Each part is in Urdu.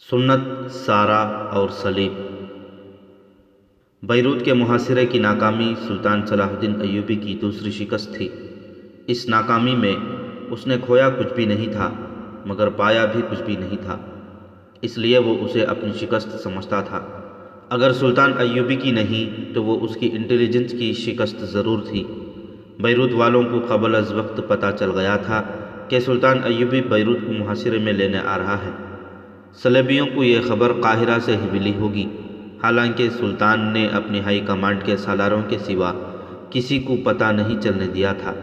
سنت سارا اور سلیب۔ بیروت کے محاصرے کی ناکامی سلطان صلاح الدین ایوبی کی دوسری شکست تھی۔ اس ناکامی میں اس نے کھویا کچھ بھی نہیں تھا مگر پایا بھی کچھ بھی نہیں تھا، اس لیے وہ اسے اپنی شکست سمجھتا تھا۔ اگر سلطان ایوبی کی نہیں تو وہ اس کی انٹیلیجنس کی شکست ضرور تھی۔ بیروت والوں کو قبل از وقت پتہ چل گیا تھا کہ سلطان ایوبی بیروت کو محاصرے میں لینے آ رہا ہے۔ صلیبیوں کو یہ خبر قاہرہ سے ہی ملی ہوگی، حالانکہ سلطان نے اپنی ہائی کمانڈ کے سالاروں کے سوا کسی کو پتہ نہیں چلنے دیا تھا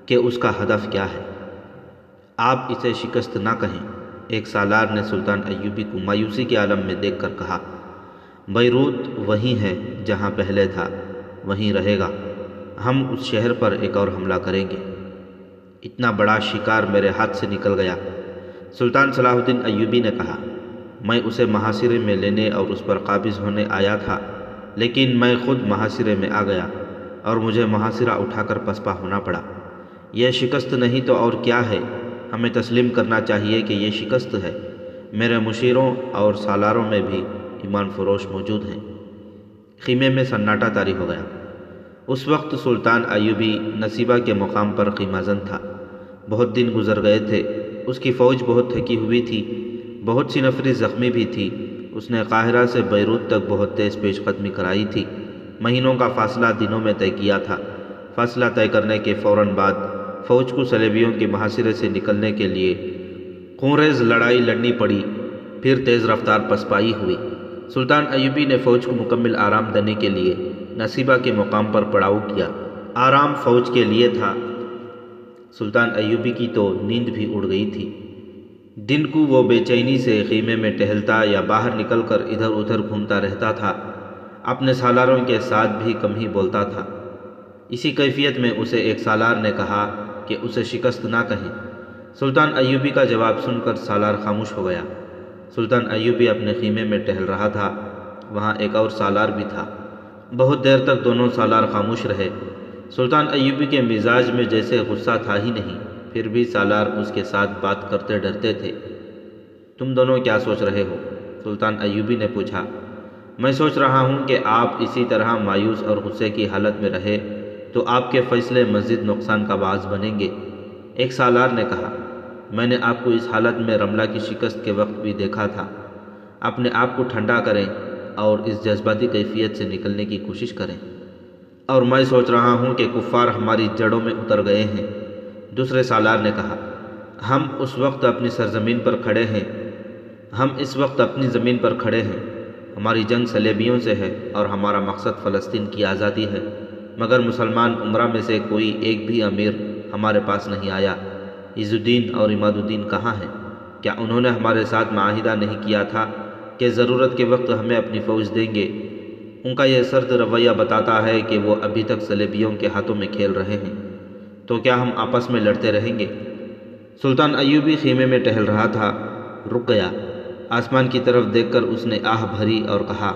کہ اس کا ہدف کیا ہے۔ آپ اسے شکست نہ کہیں، ایک سالار نے سلطان ایوبی کو مایوسی کے عالم میں دیکھ کر کہا۔ بیروت وہیں ہے جہاں پہلے تھا، وہیں رہے گا۔ ہم اس شہر پر ایک اور حملہ کریں گے۔ اتنا بڑا شکار میرے ہاتھ سے نکل گیا، سلطان صلاح الدین ایوبی نے کہا۔ میں اسے محاصرے میں لینے اور اس پر قابض ہونے آیا تھا، لیکن میں خود محاصرے میں آ گیا اور مجھے محاصرہ اٹھا کر پسپا ہونا پڑا۔ یہ شکست نہیں تو اور کیا ہے؟ ہمیں تسلیم کرنا چاہیے کہ یہ شکست ہے۔ میرے مشیروں اور سالاروں میں بھی ایمان فروش موجود ہیں۔ خیمے میں سناٹا طاری ہو گیا۔ اس وقت سلطان ایوبی نصیبہ کے مقام پر خیمہ زن تھا۔ بہت دن گزر گئے تھے، اس کی فوج بہت تھکی ہوئی تھی، بہت سی نفری زخمی بھی تھی۔ اس نے قاہرہ سے بیروت تک بہت تیز پیش قدمی کرائی تھی، مہینوں کا فاصلہ دنوں میں طے کیا تھا۔ فاصلہ طے کرنے کے فوراً بعد فوج کو صلیبیوں کے محاصرے سے نکلنے کے لیے خونریز لڑائی لڑنی پڑی، پھر تیز رفتار پسپائی ہوئی۔ سلطان ایوبی نے فوج کو مکمل آرام دینے کے لیے نصیبہ کے مقام پر پڑاؤ کیا۔ آرام فوج کے لیے تھا، سلطان ایوبی کی تو نیند بھی اڑ گئی تھی۔ دن کو وہ بے چینی سے خیمے میں ٹہلتا یا باہر نکل کر ادھر ادھر گھومتا رہتا تھا، اپنے سالاروں کے ساتھ بھی کم ہی بولتا تھا۔ اسی کیفیت میں اسے ایک سالار نے کہا کہ اسے شکست نہ کہیں۔ سلطان ایوبی کا جواب سن کر سالار خاموش ہو گیا۔ سلطان ایوبی اپنے خیمے میں ٹہل رہا تھا، وہاں ایک اور سالار بھی تھا۔ بہت دیر تک دونوں سالار خاموش رہے۔ سلطان ایوبی کے مزاج میں جیسے غصہ تھا ہی نہیں، پھر بھی سالار اس کے ساتھ بات کرتے ڈرتے تھے۔ تم دونوں کیا سوچ رہے ہو؟ سلطان ایوبی نے پوچھا۔ میں سوچ رہا ہوں کہ آپ اسی طرح مایوس اور غصے کی حالت میں رہے تو آپ کے فیصلے مزید نقصان کا باعث بنیں گے، ایک سالار نے کہا۔ میں نے آپ کو اس حالت میں رملہ کی شکست کے وقت بھی دیکھا تھا۔ اپنے آپ کو ٹھنڈا کریں اور اس جذباتی کیفیت سے نکلنے کی کوشش کریں۔ اور میں سوچ رہا ہوں کہ کفار ہماری جڑوں میں اتر گئے ہیں، دوسرے سالار نے کہا۔ ہم اس وقت اپنی سرزمین پر کھڑے ہیں، ہم اس وقت اپنی زمین پر کھڑے ہیں۔ ہماری جنگ صلیبیوں سے ہے اور ہمارا مقصد فلسطین کی آزادی ہے، مگر مسلمان امرا میں سے کوئی ایک بھی امیر ہمارے پاس نہیں آیا۔ عز الدین اور عماد الدین کہاں ہیں؟ کیا انہوں نے ہمارے ساتھ معاہدہ نہیں کیا تھا کہ ضرورت کے وقت ہمیں اپنی فوج دیں گے؟ ان کا یہ سرد رویہ بتاتا ہے کہ وہ ابھی تک صلیبیوں کے ہاتھوں میں کھیل رہے ہیں۔ تو کیا ہم آپس میں لڑتے رہیں گے؟ سلطان ایوبی خیمے میں ٹہل رہا تھا، رک گیا۔ آسمان کی طرف دیکھ کر اس نے آہ بھری اور کہا،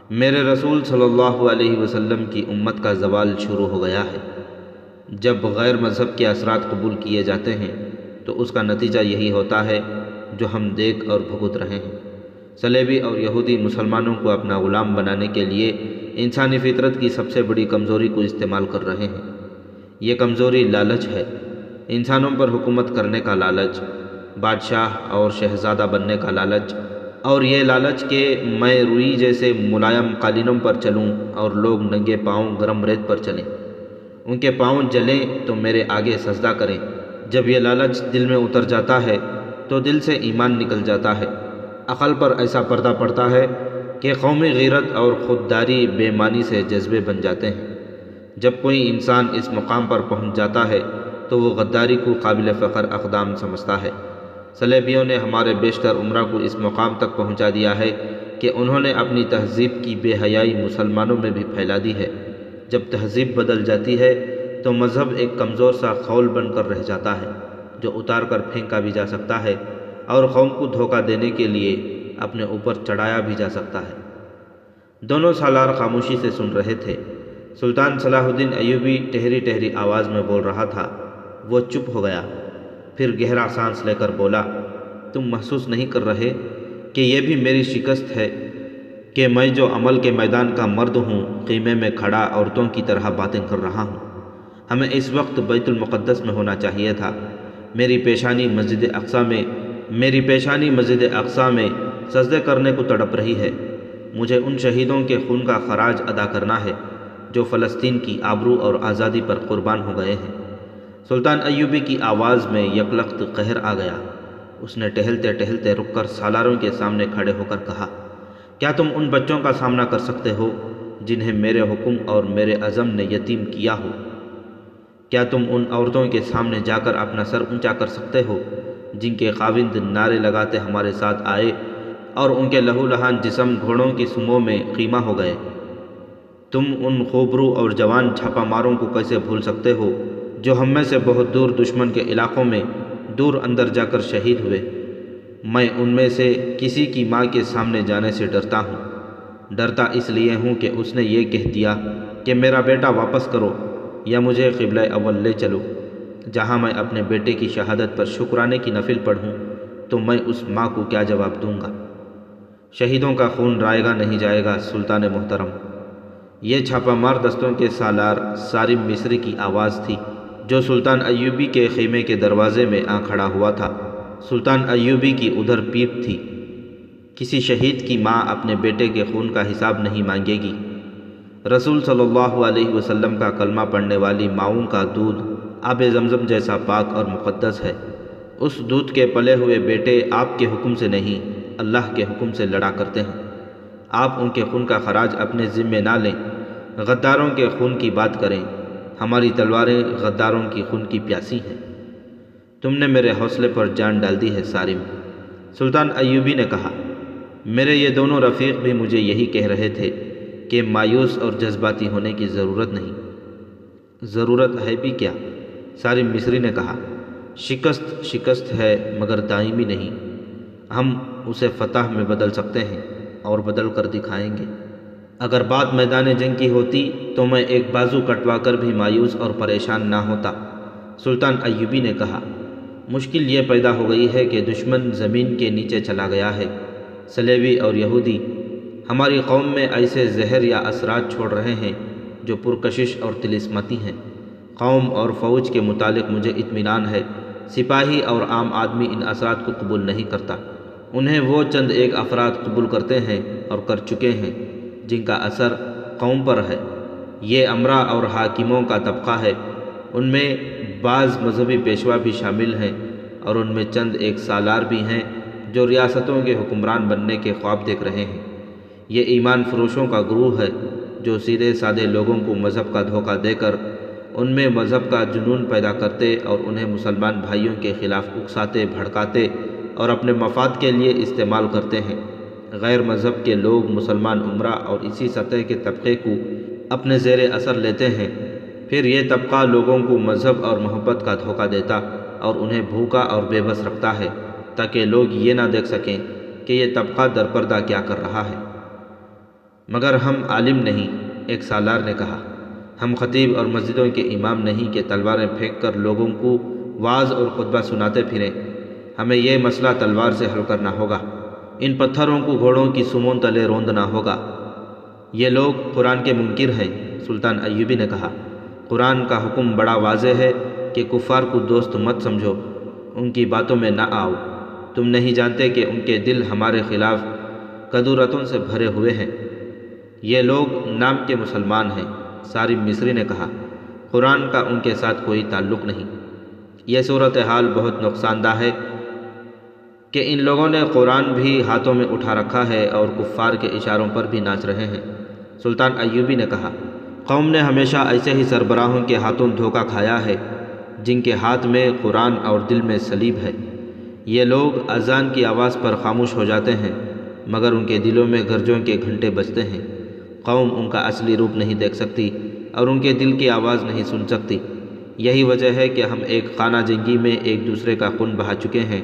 میرے رسول صلی اللہ علیہ وسلم کی امت کا زوال شروع ہو گیا ہے۔ جب غیر مذہب کے اثرات قبول کیے جاتے ہیں تو اس کا نتیجہ یہی ہوتا ہے جو ہم دیکھ اور بھگت رہے ہیں۔ صلیبی اور یہودی مسلمانوں کو اپنا غلام بنانے کے لیے انسانی فطرت کی سب سے بڑی کمزوری کو استعمال کر رہے ہیں۔ یہ کمزوری لالچ ہے، انسانوں پر حکومت کرنے کا لالچ، بادشاہ اور شہزادہ بننے کا لالچ، اور یہ لالچ کہ میں روئی جیسے ملائم قالینوں پر چلوں اور لوگ ننگے پاؤں گرم ریت پر چلیں، ان کے پاؤں جلیں تو میرے آگے سجدہ کریں۔ جب یہ لالچ دل میں اتر جاتا ہے تو دل سے ایمان نکل جاتا ہے، عقل پر ایسا پردہ پڑتا ہے کہ قومی غیرت اور خودداری بے معنی سے جذبے بن جاتے ہیں۔ جب کوئی انسان اس مقام پر پہنچ جاتا ہے تو وہ غداری کو قابل فخر اقدام سمجھتا ہے۔ صلیبیوں نے ہمارے بیشتر امرا کو اس مقام تک پہنچا دیا ہے کہ انہوں نے اپنی تہذیب کی بے حیائی مسلمانوں میں بھی پھیلا دی ہے۔ جب تہذیب بدل جاتی ہے تو مذہب ایک کمزور سا خول بن کر رہ جاتا ہے جو اتار کر پھینکا بھی جا سکتا ہے اور قوم کو دھوکہ دینے کے لیے اپنے اوپر چڑھایا بھی جا سکتا ہے۔ دونوں سالار خاموشی سے سن رہے تھے۔ سلطان صلاح الدین ایوبی ٹہری ٹہری آواز میں بول رہا تھا۔ وہ چپ ہو گیا، پھر گہرا سانس لے کر بولا، تم محسوس نہیں کر رہے کہ یہ بھی میری شکست ہے کہ میں جو عمل کے میدان کا مرد ہوں، خیمے میں کھڑا عورتوں کی طرح باتیں کر رہا ہوں۔ ہمیں اس وقت بیت المقدس میں ہونا چاہیے تھا۔ میری پیشانی مسجد اقصیٰ میں سجدے کرنے کو تڑپ رہی ہے۔ مجھے ان شہیدوں کے خون کا خراج ادا کرنا ہے جو فلسطین کی آبرو اور آزادی پر قربان ہو گئے ہیں۔ سلطان ایوبی کی آواز میں یکلخت قہر آ گیا۔ اس نے ٹہلتے ٹہلتے رک کر سالاروں کے سامنے کھڑے ہو کر کہا، کیا تم ان بچوں کا سامنا کر سکتے ہو جنہیں میرے حکم اور میرے عزم نے یتیم کیا ہو؟ کیا تم ان عورتوں کے سامنے جا کر اپنا سر اونچا کر سکتے ہو جن کے خاوند نعرے لگاتے ہمارے ساتھ آئے اور ان کے لہو لہان جسم گھوڑوں کی سموں میں خیمہ ہو گئے؟ تم ان خوبرو اور جوان چھاپا ماروں کو کیسے بھول سکتے ہو جو ہم میں سے بہت دور دشمن کے علاقوں میں دور اندر جا کر شہید ہوئے؟ میں ان میں سے کسی کی ماں کے سامنے جانے سے ڈرتا ہوں۔ ڈرتا اس لیے ہوں کہ اس نے یہ کہہ دیا کہ میرا بیٹا واپس کرو یا مجھے قبلہ اول لے چلو۔ جہاں میں اپنے بیٹے کی شہادت پر شکرانے کی نفل پڑھوں تو میں اس ماں کو کیا جواب دوں گا؟ شہیدوں کا خون رائے گا نہیں جائے گا سلطان محترم۔ یہ چھاپا مار دستوں کے سالار سارم مصری کی آواز تھی جو سلطان ایوبی کے خیمے کے دروازے میں آ کھڑا ہوا تھا۔ سلطان ایوبی کی ادھر پیٹ تھی۔ کسی شہید کی ماں اپنے بیٹے کے خون کا حساب نہیں مانگے گی۔ رسول صلی اللہ علیہ وسلم کا کلمہ پڑھنے والی ماؤں کا دودھ آب زمزم جیسا پاک اور مقدس ہے۔ اس دودھ کے پلے ہوئے بیٹے آپ کے حکم سے نہیں اللہ کے حکم سے لڑا کرتے ہیں۔ آپ ان کے خون کا خراج اپنے ذمے نہ لیں، غداروں کے خون کی بات کریں۔ ہماری تلواریں غداروں کی خون کی پیاسی ہیں۔ تم نے میرے حوصلے پر جان ڈال دی ہے سارم۔ سلطان ایوبی نے کہا، میرے یہ دونوں رفیق بھی مجھے یہی کہہ رہے تھے کہ مایوس اور جذباتی ہونے کی ضرورت نہیں۔ ضرورت ہے بھی کیا؟ سارم مصری نے کہا، شکست ہے مگر دائمی نہیں۔ ہم اسے فتح میں بدل سکتے ہیں اور بدل کر دکھائیں گے۔ اگر بات میدان جنگ کی ہوتی تو میں ایک بازو کٹوا کر بھی مایوس اور پریشان نہ ہوتا۔ سلطان ایوبی نے کہا، مشکل یہ پیدا ہو گئی ہے کہ دشمن زمین کے نیچے چلا گیا ہے۔ صلیبی اور یہودی ہماری قوم میں ایسے زہر یا اثرات چھوڑ رہے ہیں جو پرکشش اور طلسماتی ہیں۔ قوم اور فوج کے متعلق مجھے اطمینان ہے۔ سپاہی اور عام آدمی ان اثرات کو قبول نہیں کرتا۔ انہیں وہ چند ایک افراد قبول کرتے ہیں اور کر چکے ہیں جن کا اثر قوم پر ہے۔ یہ امرا اور حاکموں کا طبقہ ہے۔ ان میں بعض مذہبی پیشوا بھی شامل ہیں اور ان میں چند ایک سالار بھی ہیں جو ریاستوں کے حکمران بننے کے خواب دیکھ رہے ہیں۔ یہ ایمان فروشوں کا گروہ ہے جو سیدھے سادے لوگوں کو مذہب کا دھوکہ دے کر ان میں مذہب کا جنون پیدا کرتے اور انہیں مسلمان بھائیوں کے خلاف اکساتے بھڑکاتے اور اپنے مفاد کے لیے استعمال کرتے ہیں۔ غیر مذہب کے لوگ مسلمان عمرہ اور اسی سطح کے طبقے کو اپنے زیر اثر لیتے ہیں۔ پھر یہ طبقہ لوگوں کو مذہب اور محبت کا دھوکہ دیتا اور انہیں بھوکا اور بے بس رکھتا ہے تاکہ لوگ یہ نہ دیکھ سکیں کہ یہ طبقہ درپردہ کیا کر رہا ہے۔ مگر ہم عالم نہیں، ایک سالار نے کہا۔ ہم خطیب اور مسجدوں کے امام نہیں کہ تلواریں پھینک کر لوگوں کو وعظ اور خطبہ سناتے پھریں۔ ہمیں یہ مسئلہ تلوار سے حل کرنا ہوگا۔ ان پتھروں کو گھوڑوں کی سمون تلے روندنا ہوگا۔ یہ لوگ قرآن کے منکر ہیں۔ سلطان ایوبی نے کہا، قرآن کا حکم بڑا واضح ہے کہ کفار کو دوست مت سمجھو، ان کی باتوں میں نہ آؤ۔ تم نہیں جانتے کہ ان کے دل ہمارے خلاف کدورتوں سے بھرے ہوئے ہیں۔ یہ لوگ نام کے مسلمان ہیں۔ سارم مصری نے کہا، قرآن کا ان کے ساتھ کوئی تعلق نہیں۔ یہ صورتحال بہت نقصان دہ ہے کہ ان لوگوں نے قرآن بھی ہاتھوں میں اٹھا رکھا ہے اور کفار کے اشاروں پر بھی ناچ رہے ہیں۔ سلطان ایوبی نے کہا، قوم نے ہمیشہ ایسے ہی سربراہوں کے ہاتھوں دھوکہ کھایا ہے جن کے ہاتھ میں قرآن اور دل میں صلیب ہے۔ یہ لوگ اذان کی آواز پر خاموش ہو جاتے ہیں مگر ان کے دلوں میں گرجوں کے گھنٹے بجتے ہیں۔ قوم ان کا اصلی روپ نہیں دیکھ سکتی اور ان کے دل کی آواز نہیں سن سکتی۔ یہی وجہ ہے کہ ہم ایک خانہ جنگی میں ایک دوسرے کا خون بہا چکے ہیں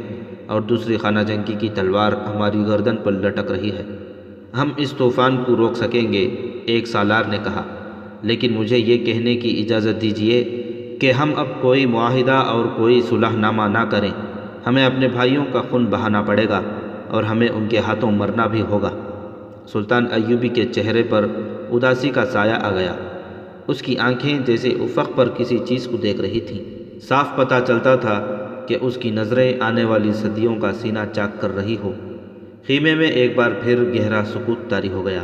اور دوسری خانہ جنگی کی تلوار ہماری گردن پر لٹک رہی ہے۔ ہم اس طوفان کو روک سکیں گے، ایک سالار نے کہا، لیکن مجھے یہ کہنے کی اجازت دیجیے کہ ہم اب کوئی معاہدہ اور کوئی صلح نامہ نہ کریں۔ ہمیں اپنے بھائیوں کا خون بہانا پڑے گا اور ہمیں ان کے ہاتھوں مرنا بھی ہوگا۔ سلطان ایوبی کے چہرے پر اداسی کا سایہ آ گیا۔ اس کی آنکھیں جیسے افق پر کسی چیز کو دیکھ رہی تھیں۔ صاف پتہ چلتا تھا کہ اس کی نظریں آنے والی صدیوں کا سینہ چاک کر رہی ہو۔ خیمے میں ایک بار پھر گہرا سکوت طاری ہو گیا۔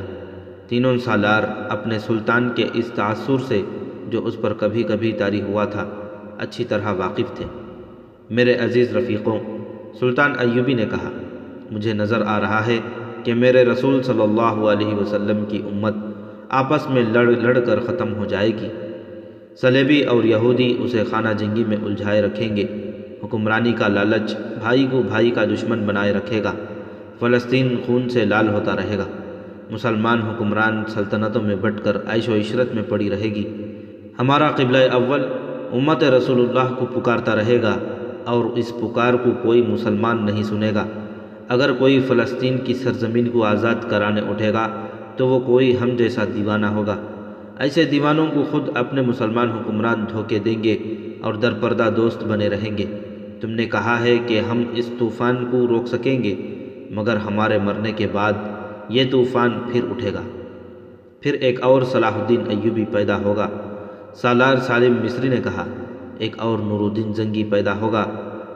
تینوں سالار اپنے سلطان کے اس تاثر سے جو اس پر کبھی کبھی طاری ہوا تھا اچھی طرح واقف تھے۔ میرے عزیز رفیقوں، سلطان ایوبی نے کہا، مجھے نظر آ رہا ہے کہ میرے رسول صلی اللہ علیہ وسلم کی امت آپس میں لڑ کر ختم ہو جائے گی۔ صلیبی اور یہودی اسے خانہ جنگی میں الجھائے رکھیں گے۔ حکمرانی کا لالچ بھائی کو بھائی کا دشمن بنائے رکھے گا۔ فلسطین خون سے لال ہوتا رہے گا۔ مسلمان حکمران سلطنتوں میں بٹ کر عیش و عشرت میں پڑی رہے گی۔ ہمارا قبلہ اول امت رسول اللہ کو پکارتا رہے گا اور اس پکار کو کوئی مسلمان نہیں سنے گا۔ اگر کوئی فلسطین کی سرزمین کو آزاد کرانے اٹھے گا تو وہ کوئی ہم جیسا دیوانہ ہوگا۔ ایسے دیوانوں کو خود اپنے مسلمان حکمران دھوکے دیں گے اور درپردہ دوست بنے رہیں گے۔ تم نے کہا ہے کہ ہم اس طوفان کو روک سکیں گے، مگر ہمارے مرنے کے بعد یہ طوفان پھر اٹھے گا۔ پھر ایک اور صلاح الدین ایوبی پیدا ہوگا۔ سالار سالم مصری نے کہا، ایک اور نور الدین زنگی پیدا ہوگا۔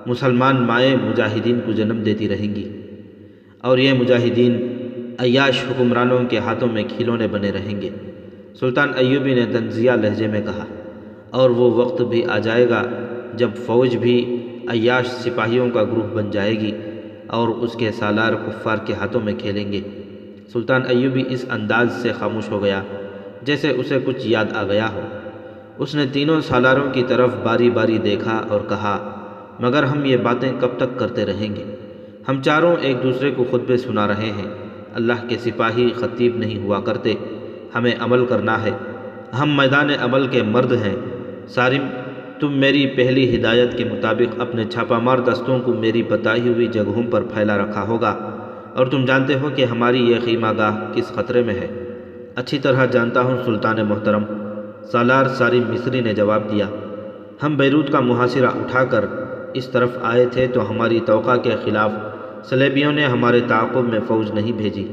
مسلمان مائیں مجاہدین کو جنم دیتی رہیں گی اور یہ مجاہدین عیاش حکمرانوں کے ہاتھوں میں کھلونے بنے رہیں گے۔ سلطان ایوبی نے طنزیہ لہجے میں کہا، اور وہ وقت بھی آ جائے گا جب فوج بھی عیاش سپاہیوں کا گروہ بن جائے گی اور اس کے سالار کفار کے ہاتھوں میں کھیلیں گے۔ سلطان ایوبی اس انداز سے خاموش ہو گیا جیسے اسے کچھ یاد آ گیا ہو۔ اس نے تینوں سالاروں کی طرف باری باری دیکھا اور کہا، مگر ہم یہ باتیں کب تک کرتے رہیں گے؟ ہم چاروں ایک دوسرے کو خطبے سنا رہے ہیں۔ اللہ کے سپاہی خطیب نہیں ہوا کرتے، ہمیں عمل کرنا ہے۔ ہم میدان عمل کے مرد ہیں۔ سالم، تم میری پہلی ہدایت کے مطابق اپنے چھاپہ مار دستوں کو میری بتائی ہوئی جگہوں پر پھیلا رکھا ہوگا، اور تم جانتے ہو کہ ہماری یہ خیمہ گاہ کس خطرے میں ہے۔ اچھی طرح جانتا ہوں سلطان محترم، سالار سالم مصری نے جواب دیا۔ ہم بیروت کا محاصرہ اٹھا کر اس طرف آئے تھے تو ہماری توقع کے خلاف صلیبیوں نے ہمارے تعاقب میں فوج نہیں بھیجی،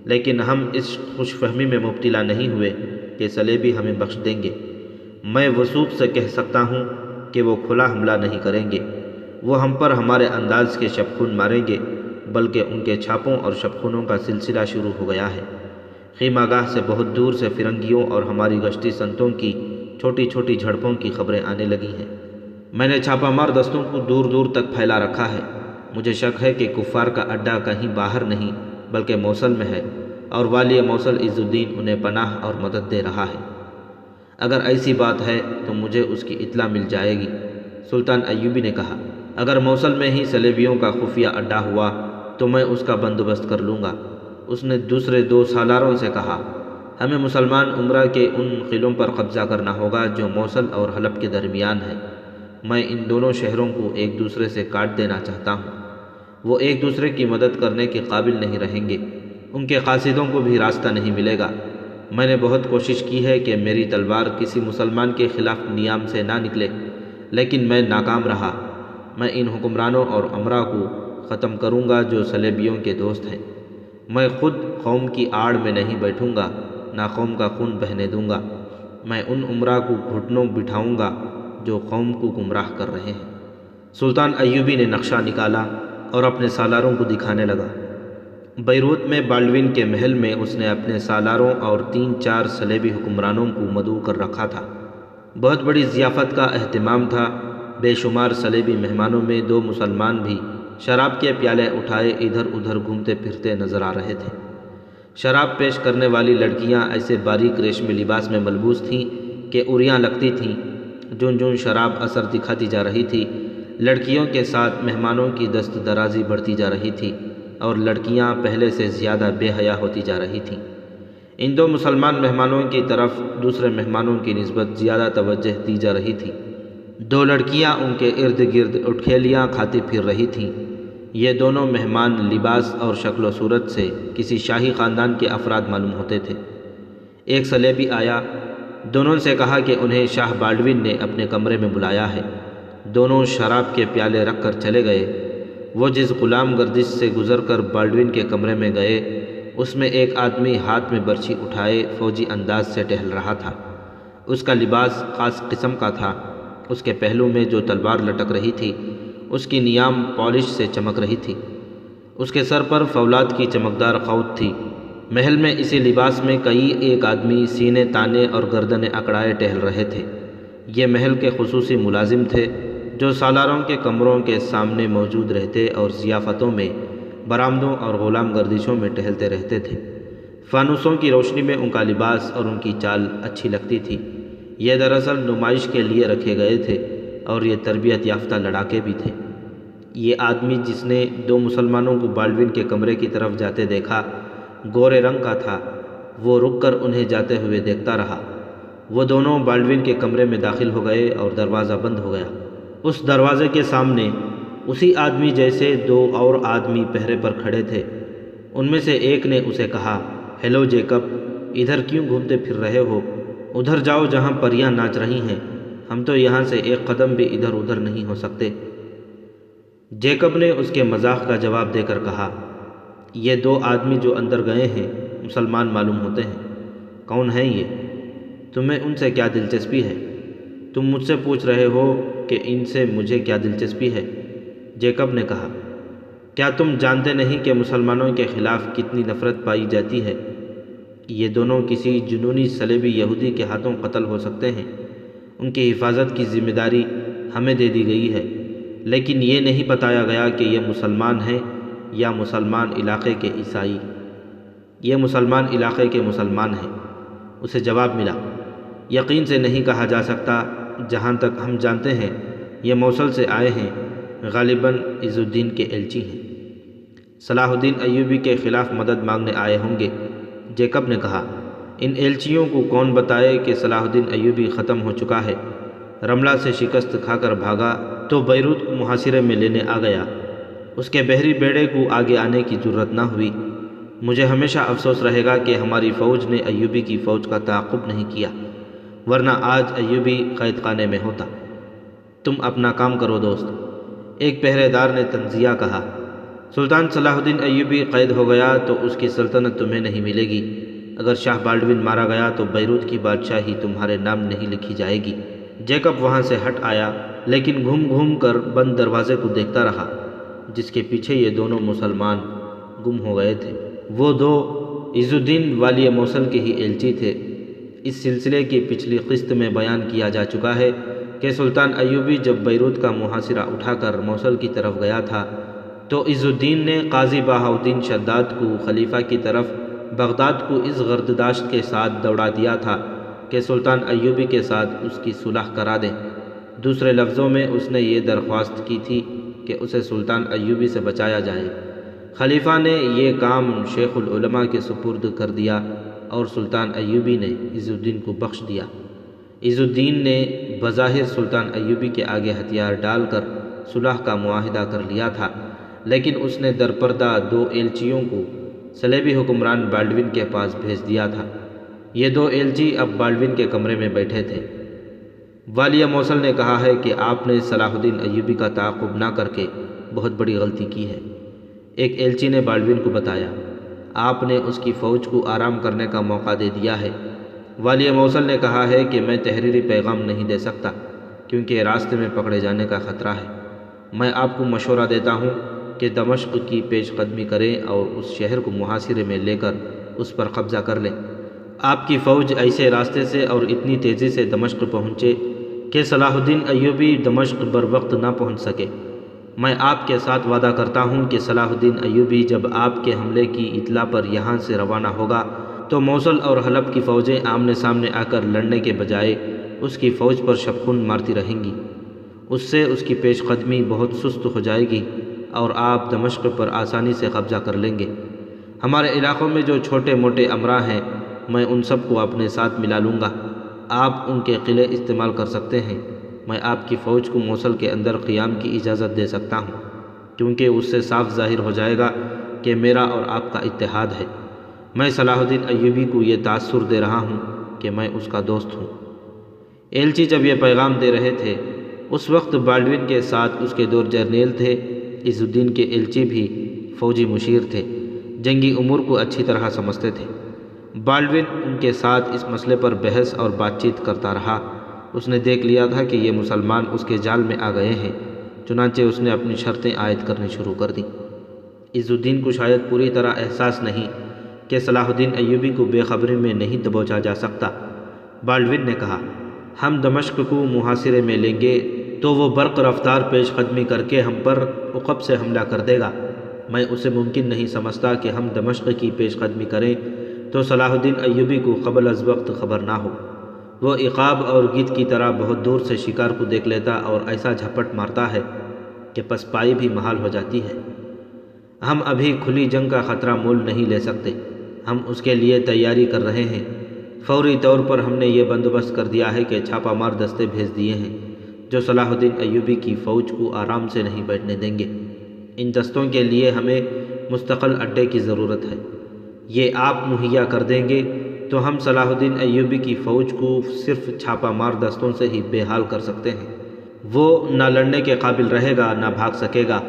لیکن ہم اس خوش فہمی میں مبتلا نہیں ہوئے کہ صلیبی ہمیں بخش دیں گے۔ میں وثوق سے کہہ سکتا ہوں کہ وہ کھلا حملہ نہیں کریں گے۔ وہ ہم پر ہمارے انداز کے شبخون ماریں گے، بلکہ ان کے چھاپوں اور شبخونوں کا سلسلہ شروع ہو گیا ہے۔ خیمہ گاہ سے بہت دور سے فرنگیوں اور ہماری گشتی سنتوں کی چھوٹی چھوٹی جھڑپوں کی خبریں آنے لگی ہیں۔ میں نے چھاپہ مار دستوں کو دور دور تک پھیلا رکھا ہے۔ مجھے شک ہے کہ کفار کا اڈہ کہیں باہر نہیں بلکہ موصل میں ہے، اور والی موصل عز الدین انہیں پناہ اور مدد دے رہا ہے۔ اگر ایسی بات ہے تو مجھے اس کی اطلاع مل جائے گی۔ سلطان ایوبی نے کہا، اگر موصل میں ہی صلیبیوں کا خفیہ اڈہ ہوا تو میں اس کا بندوبست کر لوں گا۔ اس نے دوسرے دو سالاروں سے کہا، ہمیں مسلمان عمرہ کے ان قلعوں پر قبضہ کرنا ہوگا جو موصل اور حلب کے درمیان ہے۔ میں ان دونوں شہروں کو ایک دوسرے سے کاٹ دینا چاہتا ہوں۔ وہ ایک دوسرے کی مدد کرنے کے قابل نہیں رہیں گے، ان کے قاصدوں کو بھی راستہ نہیں ملے گا۔ میں نے بہت کوشش کی ہے کہ میری تلوار کسی مسلمان کے خلاف نیام سے نہ نکلے، لیکن میں ناکام رہا۔ میں ان حکمرانوں اور امراء کو ختم کروں گا جو صلیبیوں کے دوست ہیں۔ میں خود قوم کی آڑ میں نہیں بیٹھوں گا، نہ قوم کا خون بہنے دوں گا۔ میں ان امراء کو گھٹنوں بٹھاؤں گا جو قوم کو گمراہ کر رہے ہیں۔ سلطان ایوبی نے نقشہ نکالا اور اپنے سالاروں کو دکھانے لگا۔ بیروت میں بالڈوین کے محل میں اس نے اپنے سالاروں اور 3-4 صلیبی حکمرانوں کو مدعو کر رکھا تھا۔ بہت بڑی ضیافت کا اہتمام تھا۔ بے شمار صلیبی مہمانوں میں 2 مسلمان بھی شراب کے پیالے اٹھائے ادھر ادھر گھومتے پھرتے نظر آ رہے تھے۔ شراب پیش کرنے والی لڑکیاں ایسے باریک ریشمی لباس میں ملبوس تھیں کہ اریاں لگتی تھیں۔ جون جون شراب اثر دکھاتی جا رہی تھی، لڑکیوں کے ساتھ مہمانوں کی دست درازی بڑھتی جا رہی تھی اور لڑکیاں پہلے سے زیادہ بے حیا ہوتی جا رہی تھیں۔ ان 2 مسلمان مہمانوں کی طرف دوسرے مہمانوں کی نسبت زیادہ توجہ دی جا رہی تھی۔ 2 لڑکیاں ان کے ارد گرد اٹھیلیاں کھاتی پھر رہی تھیں۔ یہ دونوں مہمان لباس اور شکل و صورت سے کسی شاہی خاندان کے افراد معلوم ہوتے تھے۔ ایک صلیبی آیا، دونوں سے کہا کہ انہیں شاہ بالڈوین نے اپنے کمرے میں بلایا ہے۔ دونوں شراب کے پیالے رکھ کر چلے گئے۔ وہ جس غلام گردش سے گزر کر بالڈون کے کمرے میں گئے اس میں ایک آدمی ہاتھ میں برچھی اٹھائے فوجی انداز سے ٹہل رہا تھا۔ اس کا لباس خاص قسم کا تھا۔ اس کے پہلو میں جو تلوار لٹک رہی تھی اس کی نیام پالش سے چمک رہی تھی۔ اس کے سر پر فولاد کی چمکدار خوات تھی۔ محل میں اسی لباس میں کئی ایک آدمی سینے تانے اور گردنیں اکڑائے ٹہل رہے تھے۔ یہ محل کے خصوصی ملازم تھے جو سالاروں کے کمروں کے سامنے موجود رہتے اور ضیافتوں میں، برآمدوں اور غلام گردشوں میں ٹہلتے رہتے تھے۔ فانوسوں کی روشنی میں ان کا لباس اور ان کی چال اچھی لگتی تھی۔ یہ دراصل نمائش کے لیے رکھے گئے تھے اور یہ تربیت یافتہ لڑاکے بھی تھے۔ یہ آدمی جس نے دو مسلمانوں کو بالڈون کے کمرے کی طرف جاتے دیکھا گورے رنگ کا تھا۔ وہ رک کر انہیں جاتے ہوئے دیکھتا رہا۔ وہ دونوں بالڈون کے کمرے میں داخل ہو گئے اور دروازہ بند ہو گیا۔ اس دروازے کے سامنے اسی آدمی جیسے دو اور آدمی پہرے پر کھڑے تھے۔ ان میں سے ایک نے اسے کہا، ہیلو جیکب، ادھر کیوں گھومتے پھر رہے ہو؟ ادھر جاؤ جہاں پریاں ناچ رہی ہیں، ہم تو یہاں سے ایک قدم بھی ادھر ادھر نہیں ہو سکتے۔ جیکب نے اس کے مذاق کا جواب دے کر کہا، یہ دو آدمی جو اندر گئے ہیں مسلمان معلوم ہوتے ہیں۔ کون ہیں یہ؟ تمہیں ان سے کیا دلچسپی ہے؟ تم مجھ سے پوچھ رہے ہو کہ ان سے مجھے کیا دلچسپی ہے؟ جیکب نے کہا، کیا تم جانتے نہیں کہ مسلمانوں کے خلاف کتنی نفرت پائی جاتی ہے؟ یہ دونوں کسی جنونی صلیبی یہودی کے ہاتھوں قتل ہو سکتے ہیں۔ ان کی حفاظت کی ذمہ داری ہمیں دے دی گئی ہے، لیکن یہ نہیں بتایا گیا کہ یہ مسلمان ہیں یا مسلمان علاقے کے عیسائی۔ یہ مسلمان علاقے کے مسلمان ہیں۔ اسے جواب ملا، یقین سے نہیں کہا جا سکتا، جہاں تک ہم جانتے ہیں یہ موصل سے آئے ہیں، غالباً عز الدین کے ایلچی ہیں۔ صلاح الدین ایوبی کے خلاف مدد مانگنے آئے ہوں گے۔ جیکب نے کہا، ان ایلچیوں کو کون بتائے کہ صلاح الدین ایوبی ختم ہو چکا ہے؟ رملہ سے شکست کھا کر بھاگا تو بیروت کو محاصرے میں لینے آ گیا۔ اس کے بحری بیڑے کو آگے آنے کی جرت نہ ہوئی۔ مجھے ہمیشہ افسوس رہے گا کہ ہماری فوج نے ایوبی کی فوج کا تعاقب نہیں کیا، ورنہ آج ایوبی قید خانے میں ہوتا۔ تم اپنا کام کرو دوست، ایک پہرے دار نے تنزیہ کہا۔ سلطان صلاح الدین ایوبی قید ہو گیا تو اس کی سلطنت تمہیں نہیں ملے گی۔ اگر شاہ بالڈون مارا گیا تو بیروت کی بادشاہی تمہارے نام نہیں لکھی جائے گی۔ جیکب وہاں سے ہٹ آیا، لیکن گھوم گھوم کر بند دروازے کو دیکھتا رہا جس کے پیچھے یہ دونوں مسلمان گم ہو گئے تھے۔ وہ دو عز الدین والی موصل کے ہی ایلچی تھے۔ اس سلسلے کی پچھلی قسط میں بیان کیا جا چکا ہے کہ سلطان ایوبی جب بیروت کا محاصرہ اٹھا کر موصل کی طرف گیا تھا تو عز الدین نے قاضی بہاؤالدین شداد کو خلیفہ کی طرف بغداد کو اس غرضداشت کے ساتھ دوڑا دیا تھا کہ سلطان ایوبی کے ساتھ اس کی صلح کرا دیں۔ دوسرے لفظوں میں اس نے یہ درخواست کی تھی کہ اسے سلطان ایوبی سے بچایا جائے۔ خلیفہ نے یہ کام شیخ العلماء کے سپرد کر دیا اور سلطان ایوبی نے عز الدین کو بخش دیا۔ عز الدین نے بظاہر سلطان ایوبی کے آگے ہتھیار ڈال کر صلح کا معاہدہ کر لیا تھا، لیکن اس نے درپردہ دو ایلچیوں کو صلیبی حکمران بالڈون کے پاس بھیج دیا تھا۔ یہ دو ایلچی اب بالڈون کے کمرے میں بیٹھے تھے۔ والیہ موصل نے کہا ہے کہ آپ نے صلاح الدین ایوبی کا تعاقب نہ کر کے بہت بڑی غلطی کی ہے۔ ایک ایلچی نے بالڈون کو بتایا، آپ نے اس کی فوج کو آرام کرنے کا موقع دے دیا ہے۔ والیہ موصل نے کہا ہے کہ میں تحریری پیغام نہیں دے سکتا کیونکہ راستے میں پکڑے جانے کا خطرہ ہے۔ میں آپ کو مشورہ دیتا ہوں کہ دمشق کی پیش قدمی کریں اور اس شہر کو محاصرے میں لے کر اس پر قبضہ کر لیں۔ آپ کی فوج ایسے راستے سے اور اتنی تیزی سے دمشق پہنچے کہ صلاح الدین ایوبی دمشق بر وقت نہ پہنچ سکے۔ میں آپ کے ساتھ وعدہ کرتا ہوں کہ صلاح الدین ایوبی جب آپ کے حملے کی اطلاع پر یہاں سے روانہ ہوگا تو موصل اور حلب کی فوجیں آمنے سامنے آ کر لڑنے کے بجائے اس کی فوج پر شبخون مارتی رہیں گی۔ اس سے اس کی پیش قدمی بہت سست ہو جائے گی اور آپ دمشق پر آسانی سے قبضہ کر لیں گے۔ ہمارے علاقوں میں جو چھوٹے موٹے امراء ہیں میں ان سب کو اپنے ساتھ ملا لوں گا۔ آپ ان کے قلعے استعمال کر سکتے ہیں۔ میں آپ کی فوج کو موصل کے اندر قیام کی اجازت دے سکتا ہوں کیونکہ اس سے صاف ظاہر ہو جائے گا کہ میرا اور آپ کا اتحاد ہے۔ میں صلاح الدین ایوبی کو یہ تاثر دے رہا ہوں کہ میں اس کا دوست ہوں۔ ایلچی جب یہ پیغام دے رہے تھے اس وقت بالڈون کے ساتھ اس کے دو جرنیل تھے عز الدین کے ایلچی بھی فوجی مشیر تھے، جنگی امور کو اچھی طرح سمجھتے تھے۔ بالڈون ان کے ساتھ اس مسئلے پر بحث اور بات چیت کرتا رہا۔ اس نے دیکھ لیا تھا کہ یہ مسلمان اس کے جال میں آ گئے ہیں، چنانچہ اس نے اپنی شرطیں عائد کرنی شروع کر دیں۔ عز الدین کو شاید پوری طرح احساس نہیں کہ صلاح الدین ایوبی کو بے خبری میں نہیں دبوچا جا سکتا۔ بالڈون نے کہا، ہم دمشق کو محاصرے میں لیں گے تو وہ برق رفتار پیش قدمی کر کے ہم پر عقب سے حملہ کر دے گا۔ میں اسے ممکن نہیں سمجھتا کہ ہم دمشق کی پیش قدمی کریں تو صلاح الدین ایوبی کو قبل از وقت خبر نہ ہو۔ وہ عقاب اور گدھ کی طرح بہت دور سے شکار کو دیکھ لیتا اور ایسا جھپٹ مارتا ہے کہ پسپائی بھی محال ہو جاتی ہے۔ ہم ابھی کھلی جنگ کا خطرہ مول نہیں لے سکتے، ہم اس کے لیے تیاری کر رہے ہیں۔ فوری طور پر ہم نے یہ بندوبست کر دیا ہے کہ چھاپہ مار دستے بھیج دیے ہیں جو صلاح الدین ایوبی کی فوج کو آرام سے نہیں بیٹھنے دیں گے۔ ان دستوں کے لیے ہمیں مستقل اڈے کی ضرورت ہے۔ یہ آپ مہیا کر دیں گے تو ہم صلاح الدین ایوبی کی فوج کو صرف چھاپہ مار دستوں سے ہی بے حال کر سکتے ہیں۔ وہ نہ لڑنے کے قابل رہے گا نہ بھاگ سکے گا۔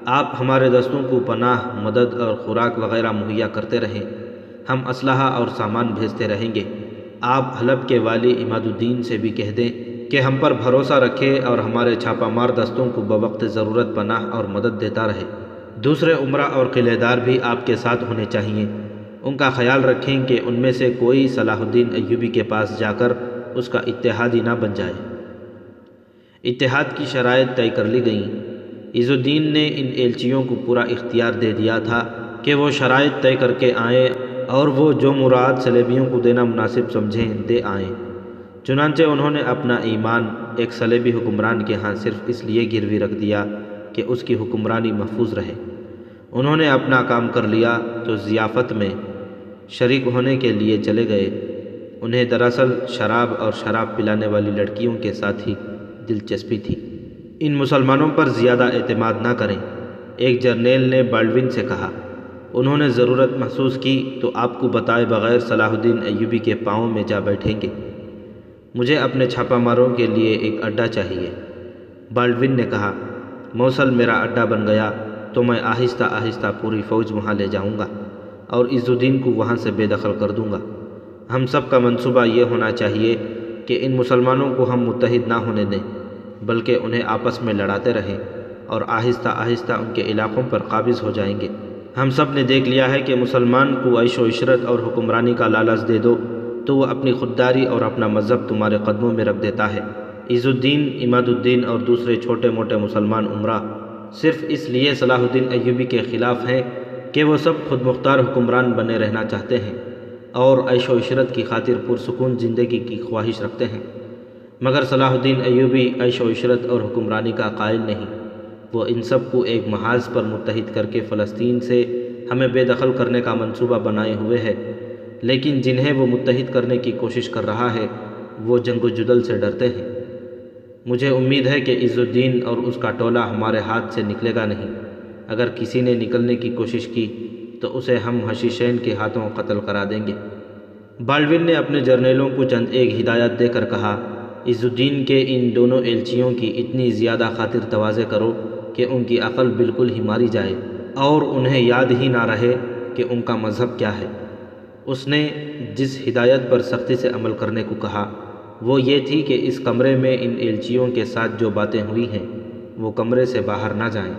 آپ ہمارے دستوں کو پناہ، مدد اور خوراک وغیرہ مہیا کرتے رہیں، ہم اسلحہ اور سامان بھیجتے رہیں گے۔ آپ حلب کے والی عماد الدین سے بھی کہہ دیں کہ ہم پر بھروسہ رکھے اور ہمارے چھاپہ مار دستوں کو بوقت ضرورت پناہ اور مدد دیتا رہے۔ دوسرے عمرہ اور قلعے دار بھی آپ کے ساتھ ہونے چاہیے۔ ان کا خیال رکھیں کہ ان میں سے کوئی صلاح الدین ایوبی کے پاس جا کر اس کا اتحادی نہ بن جائے۔ اتحاد کی شرائط طے کر لی گئیں۔ عز الدین نے ان ایلچیوں کو پورا اختیار دے دیا تھا کہ وہ شرائط طے کر کے آئیں اور وہ جو مراد صلیبیوں کو دینا مناسب سمجھیں دے آئیں۔ چنانچہ انہوں نے اپنا ایمان ایک صلیبی حکمران کے ہاں صرف اس لیے گروی رکھ دیا کہ اس کی حکمرانی محفوظ رہے۔ انہوں نے اپنا کام کر لیا تو ضیافت میں شریک ہونے کے لیے چلے گئے۔ انہیں دراصل شراب اور شراب پلانے والی لڑکیوں کے ساتھ ہی دلچسپی تھی۔ ان مسلمانوں پر زیادہ اعتماد نہ کریں، ایک جرنیل نے بالڈون سے کہا۔ انہوں نے ضرورت محسوس کی تو آپ کو بتائے بغیر صلاح الدین ایوبی کے پاؤں میں جا بیٹھیں گے۔ مجھے اپنے چھاپہ ماروں کے لیے ایک اڈا چاہیے۔ بالڈون نے کہا، موصل میرا اڈا بن گیا تو میں آہستہ آہستہ پوری فوج وہاں لے جاؤں گا اور عز الدین کو وہاں سے بے دخل کر دوں گا۔ ہم سب کا منصوبہ یہ ہونا چاہیے کہ ان مسلمانوں کو ہم متحد نہ ہونے دیں، بلکہ انہیں آپس میں لڑاتے رہیں اور آہستہ آہستہ ان کے علاقوں پر قابض ہو جائیں گے۔ ہم سب نے دیکھ لیا ہے کہ مسلمان کو عیش و عشرت اور حکمرانی کا لالچ دے دو تو وہ اپنی خودداری اور اپنا مذہب تمہارے قدموں میں رکھ دیتا ہے۔ عز الدین، عماد الدین اور دوسرے چھوٹے موٹے مسلمان عمرہ صرف اس لیے صلاح الدین ایوبی کے خلاف ہیں کہ وہ سب خود مختار حکمران بنے رہنا چاہتے ہیں اور عیش و عشرت کی خاطر پرسکون زندگی کی خواہش رکھتے ہیں، مگر صلاح الدین ایوبی عیش و عشرت اور حکمرانی کا قائل نہیں۔ وہ ان سب کو ایک محاذ پر متحد کر کے فلسطین سے ہمیں بے دخل کرنے کا منصوبہ بنائے ہوئے ہے، لیکن جنہیں وہ متحد کرنے کی کوشش کر رہا ہے وہ جنگ و جدل سے ڈرتے ہیں۔ مجھے امید ہے کہ عز الدین اور اس کا ٹولہ ہمارے ہاتھ سے نکلے گا نہیں۔ اگر کسی نے نکلنے کی کوشش کی تو اسے ہم حشیشین کے ہاتھوں قتل کرا دیں گے۔ بالڈون نے اپنے جرنیلوں کو چند ایک ہدایت دے کر کہا، عز الدین کے ان دونوں ایلچیوں کی اتنی زیادہ خاطر تواضع کرو کہ ان کی عقل بالکل ہی ماری جائے اور انہیں یاد ہی نہ رہے کہ ان کا مذہب کیا ہے۔ اس نے جس ہدایت پر سختی سے عمل کرنے کو کہا وہ یہ تھی کہ اس کمرے میں ان ایلچیوں کے ساتھ جو باتیں ہوئی ہیں وہ کمرے سے باہر نہ جائیں۔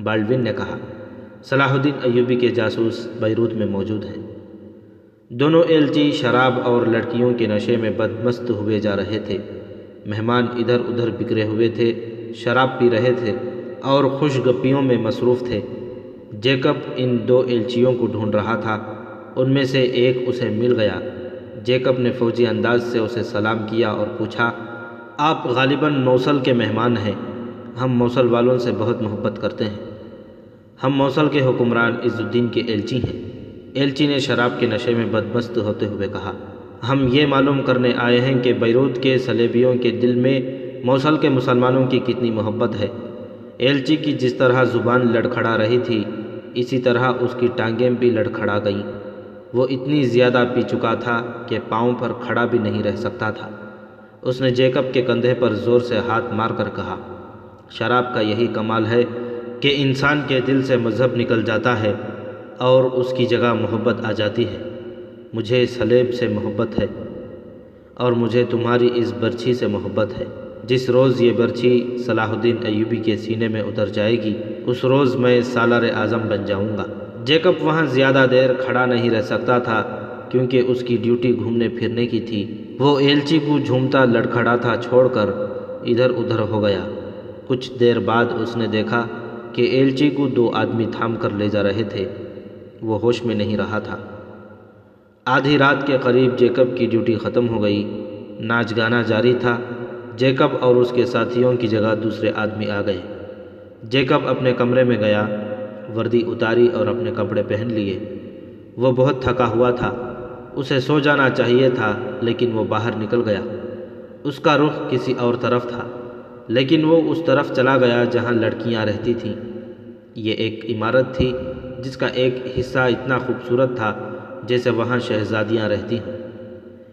بالڈون نے کہا، صلاح الدین ایوبی کے جاسوس بیروت میں موجود ہیں۔ دونوں ایلچی شراب اور لڑکیوں کے نشے میں بدمست ہوئے جا رہے تھے۔ مہمان ادھر ادھر بکھرے ہوئے تھے، شراب پی رہے تھے اور خوش گپیوں میں مصروف تھے۔ جیکب ان دو ایلچیوں کو ڈھونڈ رہا تھا، ان میں سے ایک اسے مل گیا۔ جیکب نے فوجی انداز سے اسے سلام کیا اور پوچھا، آپ غالباً موصل کے مہمان ہیں؟ ہم موصل والوں سے بہت محبت کرتے ہیں۔ ہم موصل کے حکمران عز الدین کے ایلچی ہیں۔ ایلچی نے شراب کے نشے میں بدمست ہوتے ہوئے کہا، ہم یہ معلوم کرنے آئے ہیں کہ بیروت کے صلیبیوں کے دل میں موصل کے مسلمانوں کی کتنی محبت ہے۔ ایلچی کی جس طرح زبان لڑکھڑا رہی تھی اسی طرح اس کی ٹانگیں بھی لڑکھڑا گئیں۔ وہ اتنی زیادہ پی چکا تھا کہ پاؤں پر کھڑا بھی نہیں رہ سکتا تھا۔ اس نے جیکب کے کندھے پر زور سے ہاتھ مار کر کہا، شراب کا یہی کمال ہے کہ انسان کے دل سے مذہب نکل جاتا ہے اور اس کی جگہ محبت آ جاتی ہے۔ مجھے صلیب سے محبت ہے اور مجھے تمہاری اس برچھی سے محبت ہے۔ جس روز یہ برچھی صلاح الدین ایوبی کے سینے میں اتر جائے گی اس روز میں سالار اعظم بن جاؤں گا۔ جیکب وہاں زیادہ دیر کھڑا نہیں رہ سکتا تھا کیونکہ اس کی ڈیوٹی گھومنے پھرنے کی تھی۔ وہ ایلچی کو جھومتا لڑکھڑاتا چھوڑ کر ادھر ادھر ہو گیا۔ کچھ دیر بعد اس نے دیکھا کہ ایلچی کو 2 آدمی تھام کر لے جا رہے تھے۔ وہ ہوش میں نہیں رہا تھا۔ آدھی رات کے قریب جیکب کی ڈیوٹی ختم ہو گئی۔ ناچ گانا جاری تھا۔ جیکب اور اس کے ساتھیوں کی جگہ دوسرے آدمی آ گئے۔ جیکب اپنے کمرے میں گیا، وردی اتاری اور اپنے کپڑے پہن لیے۔ وہ بہت تھکا ہوا تھا۔ اسے سو جانا چاہیے تھا لیکن وہ باہر نکل گیا۔ اس کا رخ کسی اور طرف تھا لیکن وہ اس طرف چلا گیا جہاں لڑکیاں رہتی تھیں۔ یہ ایک عمارت تھی جس کا ایک حصہ اتنا خوبصورت تھا جیسے وہاں شہزادیاں رہتی ہوں۔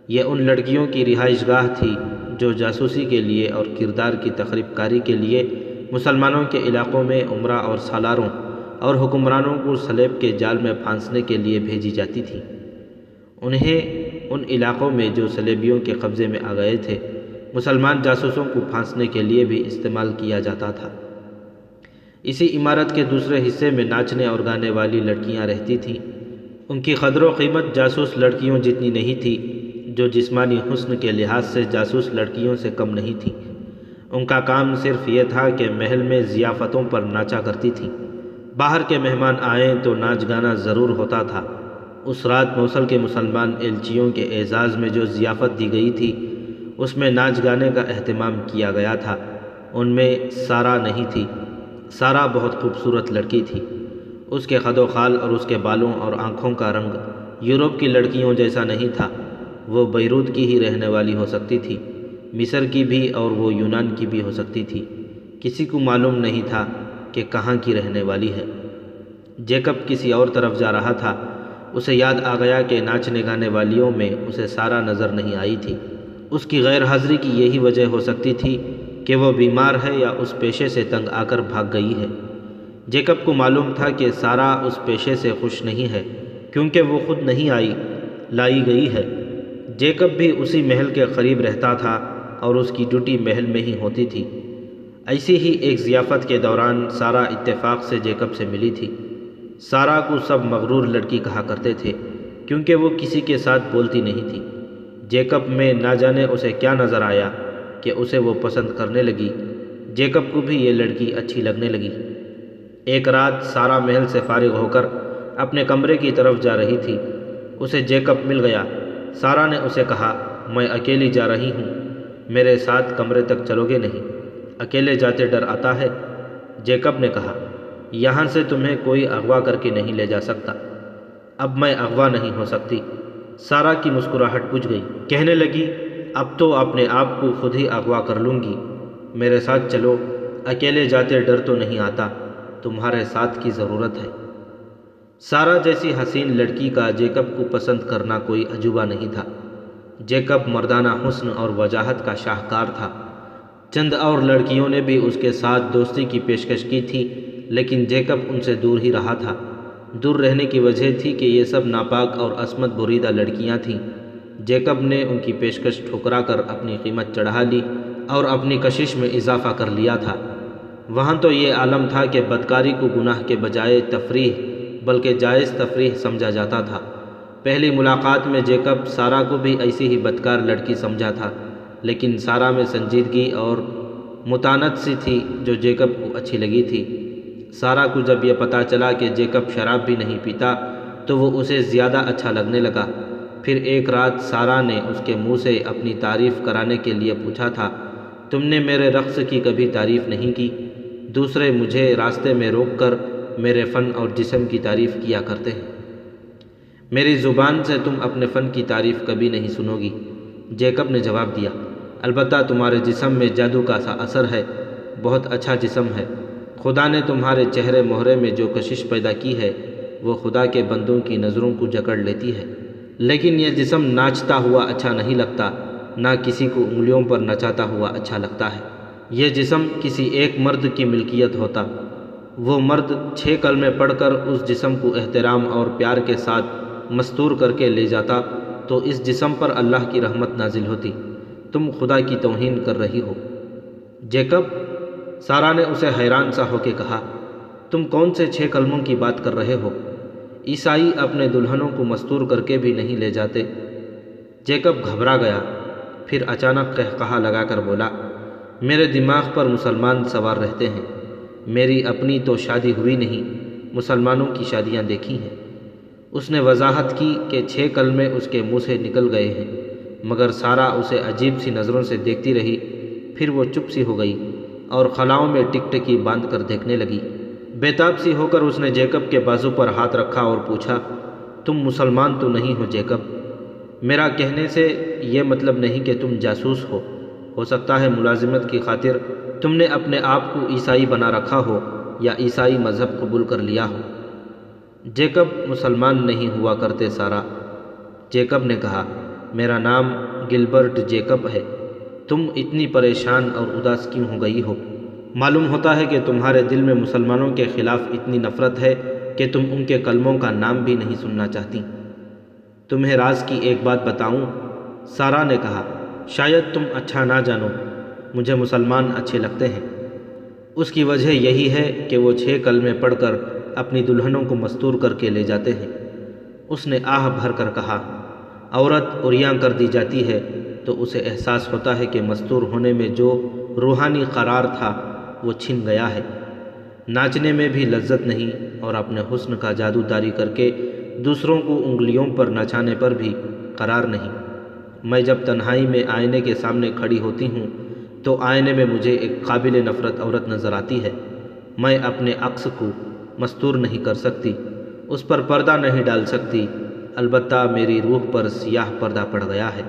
یہ ان لڑکیوں کی رہائش گاہ تھی جو جاسوسی کے لیے اور کردار کی تخریب کاری کے لیے مسلمانوں کے علاقوں میں امراء اور سالاروں اور حکمرانوں کو صلیب کے جال میں پھانسنے کے لیے بھیجی جاتی تھی۔ انہیں ان علاقوں میں جو صلیبیوں کے قبضے میں آ گئے تھے مسلمان جاسوسوں کو پھانسنے کے لیے بھی استعمال کیا جاتا تھا۔ اسی عمارت کے دوسرے حصے میں ناچنے اور گانے والی لڑکیاں رہتی تھیں۔ ان کی قدر و قیمت جاسوس لڑکیوں جتنی نہیں تھی جو جسمانی حسن کے لحاظ سے جاسوس لڑکیوں سے کم نہیں تھیں۔ ان کا کام صرف یہ تھا کہ محل میں ضیافتوں پر ناچا کرتی تھیں۔ باہر کے مہمان آئیں تو ناچ گانا ضرور ہوتا تھا۔ اس رات موصل کے مسلمان ایلچیوں کے اعزاز میں جو ضیافت دی گئی تھی اس میں ناچ گانے کا اہتمام کیا گیا تھا۔ ان میں سارا نہیں تھی۔ سارا بہت خوبصورت لڑکی تھی۔ اس کے خد و خال اور اس کے بالوں اور آنکھوں کا رنگ یورپ کی لڑکیوں جیسا نہیں تھا۔ وہ بیروت کی ہی رہنے والی ہو سکتی تھی، مصر کی بھی اور وہ یونان کی بھی ہو سکتی تھی۔ کسی کو معلوم نہیں تھا کہ کہاں کی رہنے والی ہے۔ جیکب کسی اور طرف جا رہا تھا۔ اسے یاد آ گیا کہ ناچنے گانے والیوں میں اسے سارا نظر نہیں آئی تھی۔ اس کی غیر حاضری کی یہی وجہ ہو سکتی تھی کہ وہ بیمار ہے یا اس پیشے سے تنگ آ کر بھاگ گئی ہے۔ جیکب کو معلوم تھا کہ سارا اس پیشے سے خوش نہیں ہے کیونکہ وہ خود نہیں آئی، لائی گئی ہے۔ جیکب بھی اسی محل کے قریب رہتا تھا اور اس کی ڈیوٹی محل میں ہی ہوتی تھی۔ ایسی ہی ایک ضیافت کے دوران سارا اتفاق سے جیکب سے ملی تھی۔ سارا کو سب مغرور لڑکی کہا کرتے تھے کیونکہ وہ کسی کے ساتھ بولتی نہیں تھی۔ جیکب میں نہ جانے اسے کیا نظر آیا کہ اسے وہ پسند کرنے لگی۔ جیکب کو بھی یہ لڑکی اچھی لگنے لگی۔ ایک رات سارا محل سے فارغ ہو کر اپنے کمرے کی طرف جا رہی تھی۔ اسے جیکب مل گیا۔ سارا نے اسے کہا، میں اکیلی جا رہی ہوں، میرے ساتھ کمرے تک چلو گے نہیں؟ اکیلے جاتے ڈر آتا ہے۔ جیکب نے کہا، یہاں سے تمہیں کوئی اغوا کر کے نہیں لے جا سکتا۔ اب میں اغوا نہیں ہو سکتی۔ سارا کی مسکراہٹ بجھ گئی۔ کہنے لگی، اب تو اپنے آپ کو خود ہی اغوا کر لوں گی۔ میرے ساتھ چلو، اکیلے جاتے ڈر تو نہیں آتا، تمہارے ساتھ کی ضرورت ہے۔ سارا جیسی حسین لڑکی کا جیکب کو پسند کرنا کوئی عجوبہ نہیں تھا۔ جیکب مردانہ حسن اور وجاہت کا شاہکار تھا۔ چند اور لڑکیوں نے بھی اس کے ساتھ دوستی کی پیشکش کی تھی لیکن جیکب ان سے دور ہی رہا تھا۔ دور رہنے کی وجہ تھی کہ یہ سب ناپاک اور عصمت بریدہ لڑکیاں تھیں۔ جیکب نے ان کی پیشکش ٹھکرا کر اپنی قیمت چڑھا لی اور اپنی کشش میں اضافہ کر لیا تھا۔ وہاں تو یہ عالم تھا کہ بدکاری کو گناہ کے بجائے تفریح بلکہ جائز تفریح سمجھا جاتا تھا۔ پہلی ملاقات میں جیکب سارا کو بھی ایسی ہی بدکار لڑکی سمجھا تھا لیکن سارا میں سنجیدگی اور متانت سی تھی جو جیکب کو اچھی لگی تھی۔ سارا کو جب یہ پتہ چلا کہ جیکب شراب بھی نہیں پیتا تو وہ اسے زیادہ اچھا لگنے لگا۔ پھر ایک رات سارا نے اس کے منہ سے اپنی تعریف کرانے کے لیے پوچھا تھا، تم نے میرے رقص کی کبھی تعریف نہیں کی؟ دوسرے مجھے راستے میں روک کر میرے فن اور جسم کی تعریف کیا کرتے ہیں، میری زبان سے تم اپنے فن کی تعریف کبھی نہیں سنو گی۔ جیکب نے جواب دیا، البتہ تمہارے جسم میں جادو کا سا اثر ہے، بہت اچھا جسم ہے۔ خدا نے تمہارے چہرے مہرے میں جو کشش پیدا کی ہے وہ خدا کے بندوں کی نظروں کو جکڑ لیتی ہے، لیکن یہ جسم ناچتا ہوا اچھا نہیں لگتا، نہ کسی کو انگلیوں پر نچاتا ہوا اچھا لگتا ہے۔ یہ جسم کسی ایک مرد کی ملکیت ہوتا وہ مرد 6 کلمے پڑھ کر اس جسم کو احترام اور پیار کے ساتھ مستور کر کے لے جاتا تو اس جسم پر اللہ کی رحمت نازل ہوتی۔ تم خدا کی توہین کر رہی ہو۔ جیکب، سارا نے اسے حیران سا ہو کے کہا، تم کون سے 6 کلموں کی بات کر رہے ہو؟ عیسائی اپنے دلہنوں کو مستور کر کے بھی نہیں لے جاتے۔ جیکب گھبرا گیا، پھر اچانک قہقہا لگا کر بولا، میرے دماغ پر مسلمان سوار رہتے ہیں۔ میری اپنی تو شادی ہوئی نہیں، مسلمانوں کی شادیاں دیکھی ہیں۔ اس نے وضاحت کی کہ 6 کلمے اس کے منہ سے نکل گئے ہیں، مگر سارا اسے عجیب سی نظروں سے دیکھتی رہی۔ پھر وہ چپ سی ہو گئی اور خلاؤں میں ٹکٹکی باندھ کر دیکھنے لگی۔ بےتاب سی ہو کر اس نے جیکب کے بازو پر ہاتھ رکھا اور پوچھا، تم مسلمان تو نہیں ہو جیکب؟ میرا کہنے سے یہ مطلب نہیں کہ تم جاسوس ہو سکتا ہے ملازمت کی خاطر تم نے اپنے آپ کو عیسائی بنا رکھا ہو یا عیسائی مذہب قبول کر لیا ہو۔ جیکب مسلمان نہیں ہوا کرتے سارا۔ جیکب نے کہا، میرا نام گلبرٹ جیکب ہے۔ تم اتنی پریشان اور اداس کیوں ہو گئی ہو؟ معلوم ہوتا ہے کہ تمہارے دل میں مسلمانوں کے خلاف اتنی نفرت ہے کہ تم ان کے کلموں کا نام بھی نہیں سننا چاہتی۔ تمہیں راز کی ایک بات بتاؤں؟ سارا نے کہا، شاید تم اچھا نہ جانو، مجھے مسلمان اچھے لگتے ہیں۔ اس کی وجہ یہی ہے کہ وہ 6 کلمے پڑھ کر اپنی دلہنوں کو مستور کر کے لے جاتے ہیں۔ اس نے آہ بھر کر کہا، عورت عریاں کر دی جاتی ہے تو اسے احساس ہوتا ہے کہ مستور ہونے میں جو روحانی قرار تھا وہ چھن گیا ہے۔ ناچنے میں بھی لذت نہیں اور اپنے حسن کا جادو طاری کر کے دوسروں کو انگلیوں پر نچانے پر بھی قرار نہیں۔ میں جب تنہائی میں آئینے کے سامنے کھڑی ہوتی ہوں تو آئینے میں مجھے ایک قابل نفرت عورت نظر آتی ہے۔ میں اپنے عکس کو مستور نہیں کر سکتی، اس پر پردہ نہیں ڈال سکتی، البتہ میری روح پر سیاہ پردہ پڑ گیا ہے۔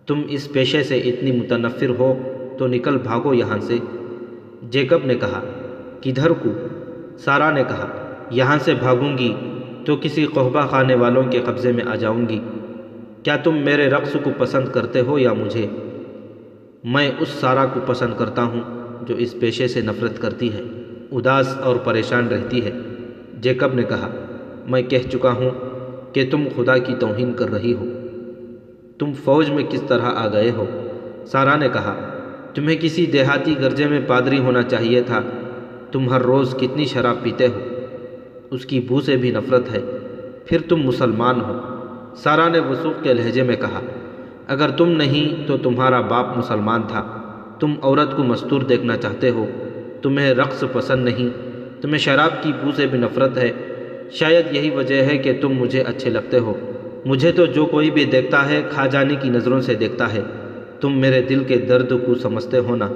تم اس پیشے سے اتنی متنفر ہو تو نکل بھاگو یہاں سے۔ جیکب نے کہا، کدھر کو؟ سارا نے کہا، یہاں سے بھاگوں گی تو کسی قحبہ خانے والوں کے قبضے میں آ جاؤں گی۔ کیا تم میرے رقص کو پسند کرتے ہو یا مجھے؟ میں اس سارا کو پسند کرتا ہوں جو اس پیشے سے نفرت کرتی ہے، اداس اور پریشان رہتی ہے۔ جیکب نے کہا، میں کہہ چکا ہوں کہ تم خدا کی توہین کر رہی ہو۔ تم فوج میں کس طرح آ گئے ہو؟ سارا نے کہا، تمہیں کسی دیہاتی گرجے میں پادری ہونا چاہیے تھا۔ تم ہر روز کتنی شراب پیتے ہو، اس کی بو سے بھی نفرت ہے، پھر تم مسلمان ہو۔ سارا نے وثوق کے لہجے میں کہا، اگر تم نہیں تو تمہارا باپ مسلمان تھا۔ تم عورت کو مستور دیکھنا چاہتے ہو، تمہیں رقص پسند نہیں، تمہیں شراب کی بو سے بھی نفرت ہے۔ شاید یہی وجہ ہے کہ تم مجھے اچھے لگتے ہو۔ مجھے تو جو کوئی بھی دیکھتا ہے کھا جانے کی نظروں سے دیکھتا ہے۔ تم میرے دل کے درد کو سمجھتے ہو نا؟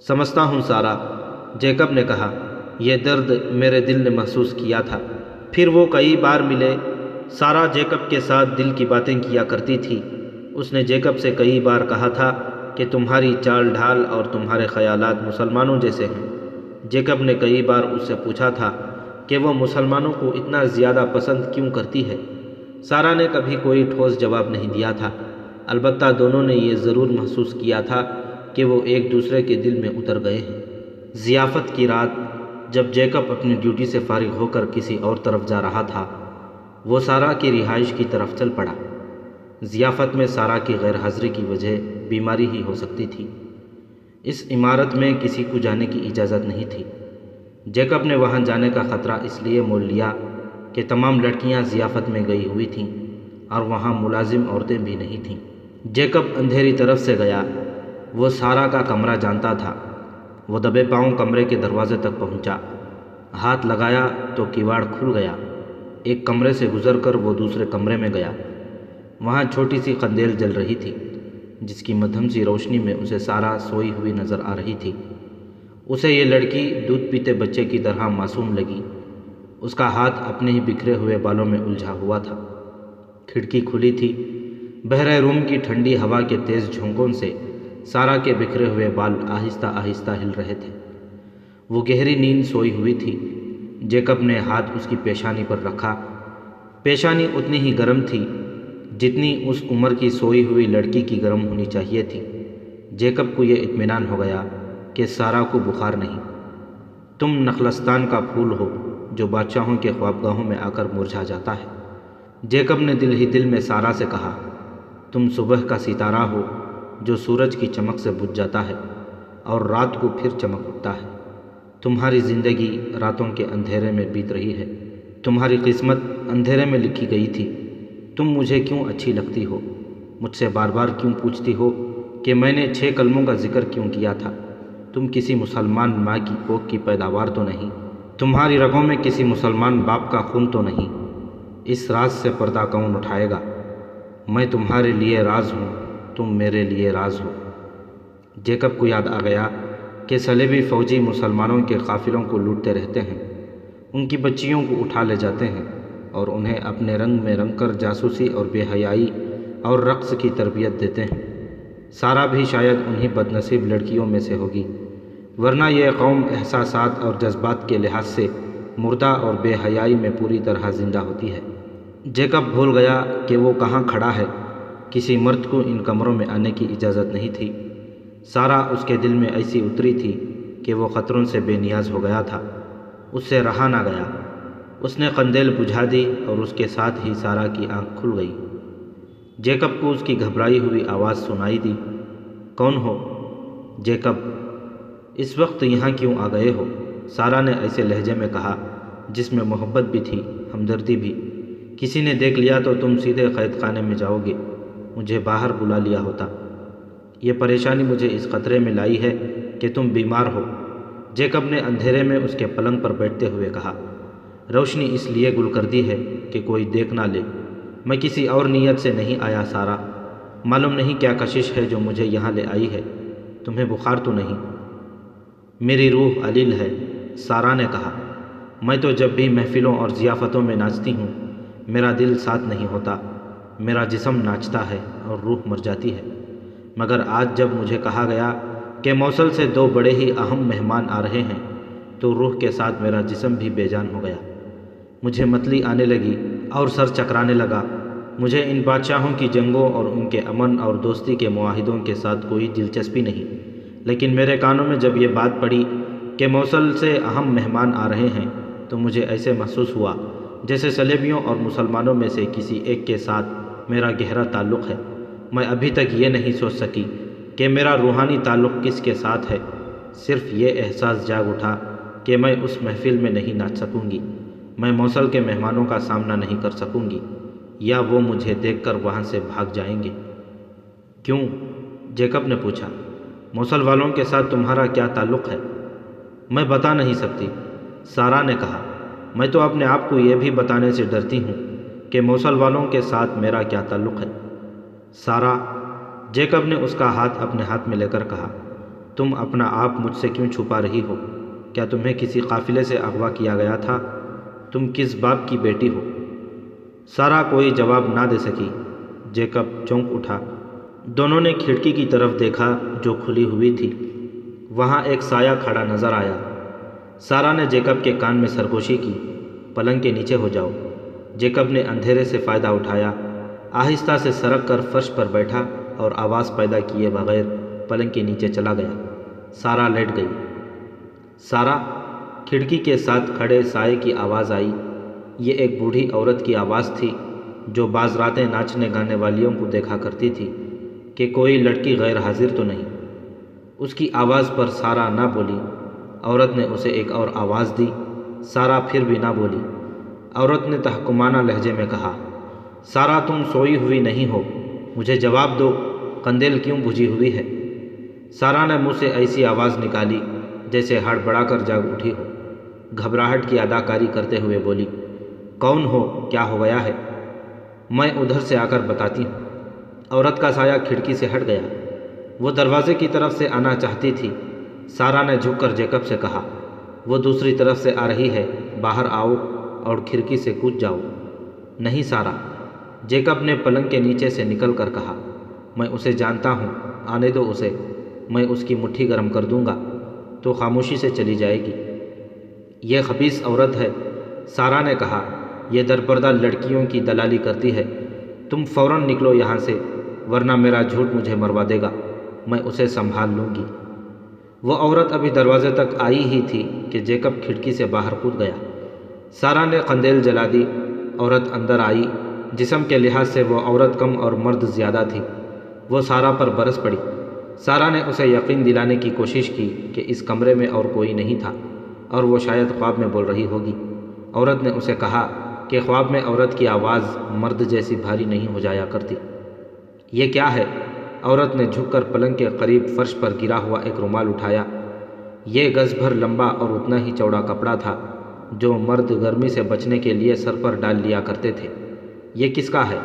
سمجھتا ہوں سارا، جیکب نے کہا، یہ درد میرے دل نے محسوس کیا تھا۔ پھر وہ کئی بار ملے۔ سارا جیکب کے ساتھ دل کی باتیں کیا کرتی تھی۔ اس نے جیکب سے کئی بار کہا تھا کہ تمہاری چال ڈھال اور تمہارے خیالات مسلمانوں جیسے ہیں۔ جیکب نے کئی بار اس سے پوچھا تھا کہ وہ مسلمانوں کو اتنا زیادہ پسند کیوں کرتی ہے۔ سارا نے کبھی کوئی ٹھوس جواب نہیں دیا تھا، البتہ دونوں نے یہ ضرور محسوس کیا تھا کہ وہ ایک دوسرے کے دل میں اتر گئے ہیں۔ ضیافت کی رات جب جیکب اپنی ڈیوٹی سے فارغ ہو کر کسی اور طرف جا رہا تھا، وہ سارا کی رہائش کی طرف چل پڑا۔ ضیافت میں سارا کی غیر حاضری کی وجہ بیماری ہی ہو سکتی تھی۔ اس عمارت میں کسی کو جانے کی اجازت نہیں تھی۔ جیکب نے وہاں جانے کا خطرہ اس لیے مول لیا کہ تمام لڑکیاں ضیافت میں گئی ہوئی تھیں اور وہاں ملازم عورتیں بھی نہیں تھیں۔ جیکب اندھیری طرف سے گیا۔ وہ سارا کا کمرہ جانتا تھا۔ وہ دبے پاؤں کمرے کے دروازے تک پہنچا۔ ہاتھ لگایا تو کیواڑ کھل گیا۔ ایک کمرے سے گزر کر وہ دوسرے کمرے میں گیا۔ وہاں چھوٹی سی قندیل جل رہی تھی، جس کی مدھم سی روشنی میں اسے سارا سوئی ہوئی نظر آ رہی تھی۔ اسے یہ لڑکی دودھ پیتے بچے کی طرح معصوم لگی۔ اس کا ہاتھ اپنے ہی بکھرے ہوئے بالوں میں الجھا ہوا تھا۔ کھڑکی کھلی تھی۔ بحر روم کی ٹھنڈی ہوا کے تیز جھونکوں سے سارا کے بکھرے ہوئے بال آہستہ آہستہ ہل رہے تھے۔ وہ گہری نیند سوئی ہوئی تھی۔ جیکب نے ہاتھ اس کی پیشانی پر رکھا۔ پیشانی اتنی ہی گرم تھی جتنی اس عمر کی سوئی ہوئی لڑکی کی گرم ہونی چاہیے تھی۔ جیکب کو یہ اطمینان ہو گیا کہ سارا کو بخار نہیں۔ تم نخلستان کا پھول ہو جو بادشاہوں کے خوابگاہوں میں آ کر مرجھا جاتا ہے۔ جیکب نے دل ہی دل میں سارا سے کہا، تم صبح کا ستارہ ہو جو سورج کی چمک سے بجھ جاتا ہے اور رات کو پھر چمک اٹھتا ہے۔ تمہاری زندگی راتوں کے اندھیرے میں بیت رہی ہے، تمہاری قسمت اندھیرے میں لکھی گئی تھی۔ تم مجھے کیوں اچھی لگتی ہو؟ مجھ سے بار بار کیوں پوچھتی ہو کہ میں نے 6 کلموں کا ذکر کیوں کیا تھا؟ تم کسی مسلمان ماں کی کوکھ کی پیداوار تو نہیں، تمہاری رگوں میں کسی مسلمان باپ کا خون تو نہیں۔ اس راز سے پردہ کون اٹھائے گا؟ میں تمہارے لیے راز ہوں، تم میرے لیے راز ہو۔ جیکب کو یاد آ گیا کہ صلیبی فوجی مسلمانوں کے قافلوں کو لوٹتے رہتے ہیں، ان کی بچیوں کو اٹھا لے جاتے ہیں اور انہیں اپنے رنگ میں رنگ کر جاسوسی اور بے حیائی اور رقص کی تربیت دیتے ہیں۔ سارا بھی شاید انہی بدنصیب لڑکیوں میں سے ہوگی، ورنہ یہ قوم احساسات اور جذبات کے لحاظ سے مردہ اور بے حیائی میں پوری طرح زندہ ہوتی ہے۔ جیکب بھول گیا کہ وہ کہاں کھڑا ہے، کسی مرد کو ان کمروں میں آنے کی اجازت نہیں تھی۔ سارا اس کے دل میں ایسی اتری تھی کہ وہ خطروں سے بے نیاز ہو گیا تھا، اس سے رہا نہ گیا۔ اس نے قندیل بجھا دی اور اس کے ساتھ ہی سارا کی آنکھ کھل گئی۔ جیکب کو اس کی گھبرائی ہوئی آواز سنائی دی، کون ہو؟ جیکب، اس وقت یہاں کیوں آ گئے ہو؟ سارا نے ایسے لہجے میں کہا جس میں محبت بھی تھی، ہمدردی بھی۔ کسی نے دیکھ لیا تو تم سیدھے قید خانے میں جاؤ گے، مجھے باہر بلا لیا ہوتا۔ یہ پریشانی مجھے اس خطرے میں لائی ہے کہ تم بیمار ہو۔ جیکب نے اندھیرے میں اس کے پلنگ پر بیٹھتے ہوئے کہا، روشنی اس لیے گل کر دی ہے کہ کوئی دیکھ نہ لے، میں کسی اور نیت سے نہیں آیا سارا۔ معلوم نہیں کیا کشش ہے جو مجھے یہاں لے آئی ہے، تمہیں بخار تو نہیں؟ میری روح علیل ہے، سارا نے کہا۔ میں تو جب بھی محفلوں اور ضیافتوں میں ناچتی ہوں میرا دل ساتھ نہیں ہوتا، میرا جسم ناچتا ہے اور روح مر جاتی ہے، مگر آج جب مجھے کہا گیا کہ موصل سے 2 بڑے ہی اہم مہمان آ رہے ہیں تو روح کے ساتھ میرا جسم بھی بے جان ہو گیا۔ مجھے متلی آنے لگی اور سر چکرانے لگا۔ مجھے ان بادشاہوں کی جنگوں اور ان کے امن اور دوستی کے معاہدوں کے ساتھ کوئی دلچسپی نہیں، لیکن میرے کانوں میں جب یہ بات پڑی کہ موصل سے اہم مہمان آ رہے ہیں تو مجھے ایسے محسوس ہوا جیسے صلیبیوں اور مسلمانوں میں سے کسی ایک کے ساتھ میرا گہرا تعلق ہے۔ میں ابھی تک یہ نہیں سوچ سکی کہ میرا روحانی تعلق کس کے ساتھ ہے، صرف یہ احساس جاگ اٹھا کہ میں اس محفل میں نہیں ناچ سکوں گی، میں موصل کے مہمانوں کا سامنا نہیں کر سکوں گی، یا وہ مجھے دیکھ کر وہاں سے بھاگ جائیں گے۔ کیوں؟ جیکب نے پوچھا، موصل والوں کے ساتھ تمہارا کیا تعلق ہے؟ میں بتا نہیں سکتی، سارا نے کہا۔ میں تو اپنے آپ کو یہ بھی بتانے سے ڈرتی ہوں کہ موصل والوں کے ساتھ میرا کیا تعلق ہے۔ سارا، جیکب نے اس کا ہاتھ اپنے ہاتھ میں لے کر کہا، تم اپنا آپ مجھ سے کیوں چھپا رہی ہو؟ کیا تمہیں کسی قافلے سے اغوا کیا گیا تھا؟ تم کس باپ کی بیٹی ہو؟ سارا کوئی جواب نہ دے سکی۔ جیکب چونک اٹھا۔ دونوں نے کھڑکی کی طرف دیکھا جو کھلی ہوئی تھی، وہاں ایک سایہ کھڑا نظر آیا۔ سارا نے جیکب کے کان میں سرگوشی کی، پلنگ کے نیچے ہو جاؤ۔ جیکب نے اندھیرے سے فائدہ اٹھایا، آہستہ سے سرک کر فرش پر بیٹھا اور آواز پیدا کیے بغیر پلنگ کے نیچے چلا گیا۔ سارا لیٹ گئی۔ سارا، کھڑکی کے ساتھ کھڑے سائے کی آواز آئی۔ یہ ایک بوڑھی عورت کی آواز تھی جو بعض راتیں ناچنے گانے والیوں کو دیکھا کرتی تھی کہ کوئی لڑکی غیر حاضر تو نہیں۔ اس کی آواز پر سارا نہ بولی۔ عورت نے اسے ایک اور آواز دی، سارا پھر بھی نہ بولی۔ عورت نے تحکمانہ لہجے میں کہا، سارا تم سوئی ہوئی نہیں ہو، مجھے جواب دو، قندیل کیوں بجھی ہوئی ہے؟ سارا نے منہ سے ایسی آواز نکالی جیسے ہڑبڑا کر جاگ اٹھی ہو۔ گھبراہٹ کی اداکاری کرتے ہوئے بولی، کون ہو؟ کیا ہو گیا ہے؟ میں ادھر سے آ کر بتاتی ہوں۔ عورت کا سایہ کھڑکی سے ہٹ گیا، وہ دروازے کی طرف سے آنا چاہتی تھی۔ سارا نے جھک کر جیکب سے کہا، وہ دوسری طرف سے آ رہی ہے، باہر آؤ اور کھڑکی سے کود جاؤ۔ نہیں سارا، جیکب نے پلنگ کے نیچے سے نکل کر کہا، میں اسے جانتا ہوں، آنے دو اسے، میں اس کی مٹھی گرم کر دوں گا تو خاموشی سے چلی جائے گی۔ یہ خبیث عورت ہے، سارا نے کہا، یہ درپردہ لڑکیوں کی دلالی کرتی ہے۔ تم فوراً نکلو یہاں سے ورنہ میرا جھوٹ مجھے مروا دے گا، میں اسے سنبھال لوں گی۔ وہ عورت ابھی دروازے تک آئی ہی تھی کہ جیکب کھڑکی سے باہر کود گیا۔ سارہ نے قندیل جلا دی۔ عورت اندر آئی۔ جسم کے لحاظ سے وہ عورت کم اور مرد زیادہ تھی۔ وہ سارہ پر برس پڑی۔ سارہ نے اسے یقین دلانے کی کوشش کی کہ اس کمرے میں اور کوئی نہیں تھا اور وہ شاید خواب میں بول رہی ہوگی۔ عورت نے اسے کہا کہ خواب میں عورت کی آواز مرد جیسی بھاری نہیں ہو جایا کرتی۔ یہ کیا ہے؟ عورت نے جھک کر پلنگ کے قریب فرش پر گرا ہوا ایک رومال اٹھایا۔ یہ گز بھر لمبا اور اتنا ہی چوڑا کپڑا تھا جو مرد گرمی سے بچنے کے لیے سر پر ڈال لیا کرتے تھے۔ یہ کس کا ہے؟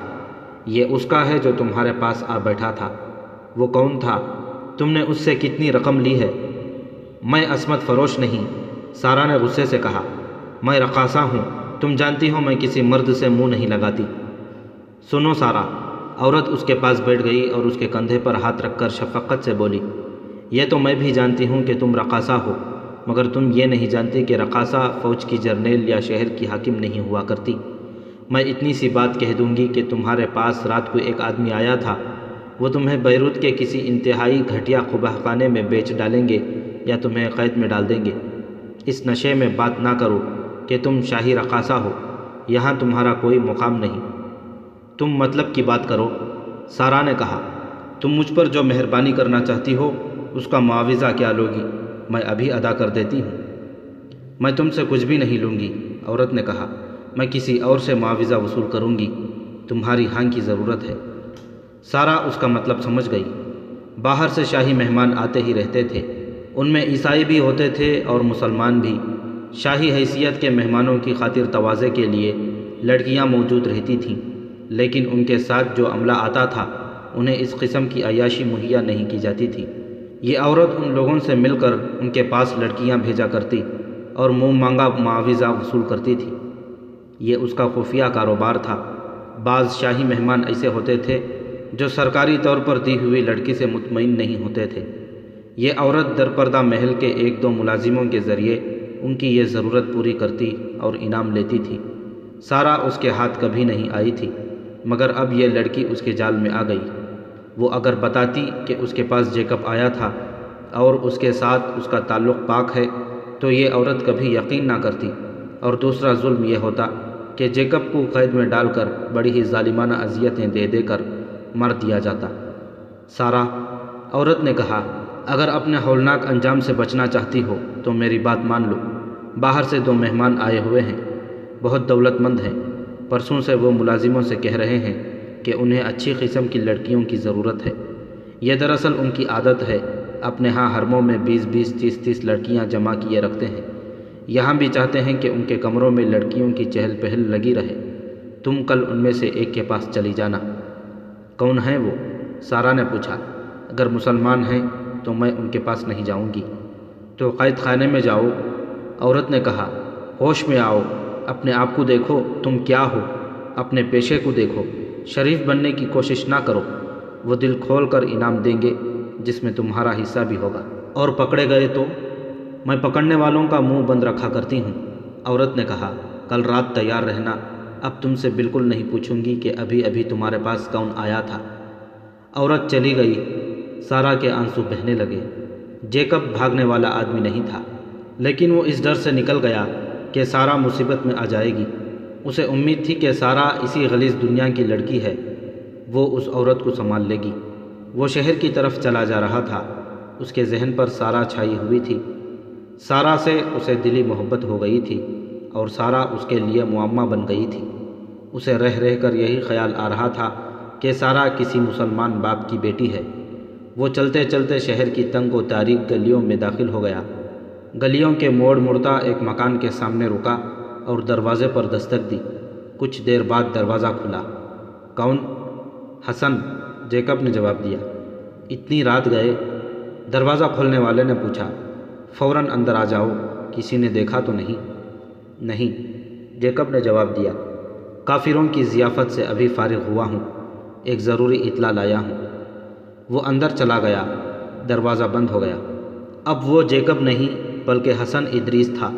یہ اس کا ہے جو تمہارے پاس آ بیٹھا تھا۔ وہ کون تھا؟ تم نے اس سے کتنی رقم لی ہے؟ میں عصمت فروش نہیں، سارہ نے غصے سے کہا۔ میں رقاصہ ہوں، تم جانتی ہو میں کسی مرد سے منہ نہیں لگاتی۔ سنو سارہ، عورت اس کے پاس بیٹھ گئی اور اس کے کندھے پر ہاتھ رکھ کر شفقت سے بولی، یہ تو میں بھی جانتی ہوں کہ تم رقاصہ ہو، مگر تم یہ نہیں جانتی کہ رقاصہ فوج کی جرنیل یا شہر کی حاکم نہیں ہوا کرتی۔ میں اتنی سی بات کہہ دوں گی کہ تمہارے پاس رات کو ایک آدمی آیا تھا، وہ تمہیں بیروت کے کسی انتہائی گھٹیا قبہ خانے میں بیچ ڈالیں گے یا تمہیں قید میں ڈال دیں گے۔ اس نشے میں بات نہ کرو کہ تم شاہی رقاصہ ہو، یہاں تمہارا کوئی مقام نہیں۔ تم مطلب کی بات کرو، سارہ نے کہا۔ تم مجھ پر جو مہربانی کرنا چاہتی ہو اس کا معاوضہ کیا لوگی؟ میں ابھی ادا کر دیتی ہوں۔ میں تم سے کچھ بھی نہیں لوں گی، عورت نے کہا۔ میں کسی اور سے معاوضہ وصول کروں گی، تمہاری ہاں کی ضرورت ہے۔ سارہ اس کا مطلب سمجھ گئی۔ باہر سے شاہی مہمان آتے ہی رہتے تھے، ان میں عیسائی بھی ہوتے تھے اور مسلمان بھی۔ شاہی حیثیت کے مہمانوں کی خاطر تواضع کے لیے لڑکیاں موجود رہتی تھیں، لیکن ان کے ساتھ جو عملہ آتا تھا انہیں اس قسم کی عیاشی مہیا نہیں کی جاتی تھی۔ یہ عورت ان لوگوں سے مل کر ان کے پاس لڑکیاں بھیجا کرتی اور منہ مانگا معاوضہ وصول کرتی تھی۔ یہ اس کا خفیہ کاروبار تھا۔ بعض شاہی مہمان ایسے ہوتے تھے جو سرکاری طور پر دی ہوئی لڑکی سے مطمئن نہیں ہوتے تھے۔ یہ عورت در پردہ محل کے ایک دو ملازموں کے ذریعے ان کی یہ ضرورت پوری کرتی اور انعام لیتی تھی۔ سارہ اس کے ہاتھ کبھی نہیں آئی تھی، مگر اب یہ لڑکی اس کے جال میں آ گئی۔ وہ اگر بتاتی کہ اس کے پاس جیکب آیا تھا اور اس کے ساتھ اس کا تعلق پاک ہے تو یہ عورت کبھی یقین نہ کرتی، اور دوسرا ظلم یہ ہوتا کہ جیکب کو قید میں ڈال کر بڑی ہی ظالمانہ اذیتیں دے دے کر مار دیا جاتا۔ سارہ، عورت نے کہا، اگر اپنے ہولناک انجام سے بچنا چاہتی ہو تو میری بات مان لو۔ باہر سے دو مہمان آئے ہوئے ہیں، بہت دولت مند ہیں۔ پرسوں سے وہ ملازموں سے کہہ رہے ہیں کہ انہیں اچھی قسم کی لڑکیوں کی ضرورت ہے۔ یہ دراصل ان کی عادت ہے، اپنے ہاں حرموں میں 20 30 لڑکیاں جمع کیے رکھتے ہیں۔ یہاں بھی چاہتے ہیں کہ ان کے کمروں میں لڑکیوں کی چہل پہل لگی رہے۔ تم کل ان میں سے ایک کے پاس چلی جانا۔ کون ہیں وہ؟ سارہ نے پوچھا۔ اگر مسلمان ہیں تو میں ان کے پاس نہیں جاؤں گی۔ تو قید خانے میں جاؤ، عورت نے کہا۔ ہوش میں آؤ، اپنے آپ کو دیکھو، تم کیا ہو؟ اپنے پیشے کو دیکھو، شریف بننے کی کوشش نہ کرو۔ وہ دل کھول کر انعام دیں گے جس میں تمہارا حصہ بھی ہوگا۔ اور پکڑے گئے تو؟ میں پکڑنے والوں کا منہ بند رکھا کرتی ہوں، عورت نے کہا۔ کل رات تیار رہنا، اب تم سے بالکل نہیں پوچھوں گی کہ ابھی ابھی تمہارے پاس کون آیا تھا۔ عورت چلی گئی۔ سارہ کے آنسو بہنے لگے۔ جیکب بھاگنے والا آدمی نہیں تھا، لیکن وہ اس ڈر سے نکل گیا کہ سارہ مصیبت میں آ جائے گی۔ اسے امید تھی کہ سارہ اسی غلیظ دنیا کی لڑکی ہے، وہ اس عورت کو سنبھال لے گی۔ وہ شہر کی طرف چلا جا رہا تھا، اس کے ذہن پر سارہ چھائی ہوئی تھی۔ سارہ سے اسے دلی محبت ہو گئی تھی اور سارہ اس کے لیے معمہ بن گئی تھی۔ اسے رہ رہ کر یہی خیال آ رہا تھا کہ سارہ کسی مسلمان باپ کی بیٹی ہے۔ وہ چلتے چلتے شہر کی تنگ و تاریک گلیوں میں داخل ہو گیا۔ گلیوں کے موڑ مڑتا ایک مکان کے سامنے رکا اور دروازے پر دستک دی۔ کچھ دیر بعد دروازہ کھلا۔ کون؟ حسن، جیکب نے جواب دیا۔ اتنی رات گئے؟ دروازہ کھولنے والے نے پوچھا۔ فوراً اندر آ جاؤ، کسی نے دیکھا تو نہیں؟ نہیں، جیکب نے جواب دیا۔ کافروں کی ضیافت سے ابھی فارغ ہوا ہوں، ایک ضروری اطلاع لایا ہوں۔ وہ اندر چلا گیا۔ دروازہ بند ہو گیا۔ اب وہ جیکب نہیں بلکہ حسن ادریس تھا۔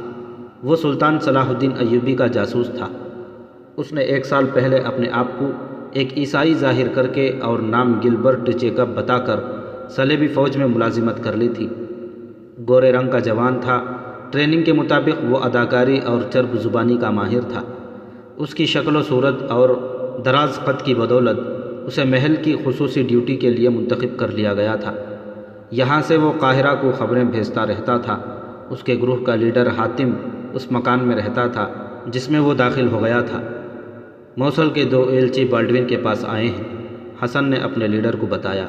وہ سلطان صلاح الدین ایوبی کا جاسوس تھا۔ اس نے 1 سال پہلے اپنے آپ کو ایک عیسائی ظاہر کر کے اور نام گلبرٹ جیکب بتا کر صلیبی فوج میں ملازمت کر لی تھی۔ گورے رنگ کا جوان تھا۔ ٹریننگ کے مطابق وہ اداکاری اور چرب زبانی کا ماہر تھا۔ اس کی شکل و صورت اور دراز قد کی بدولت اسے محل کی خصوصی ڈیوٹی کے لیے منتخب کر لیا گیا تھا۔ یہاں سے وہ قاہرہ کو خبریں بھیجتا رہتا تھا۔ اس کے گروہ کا لیڈر حاتم اس مکان میں رہتا تھا جس میں وہ داخل ہو گیا تھا۔ موصل کے 2 ایلچی بالڈوین کے پاس آئے ہیں، حسن نے اپنے لیڈر کو بتایا۔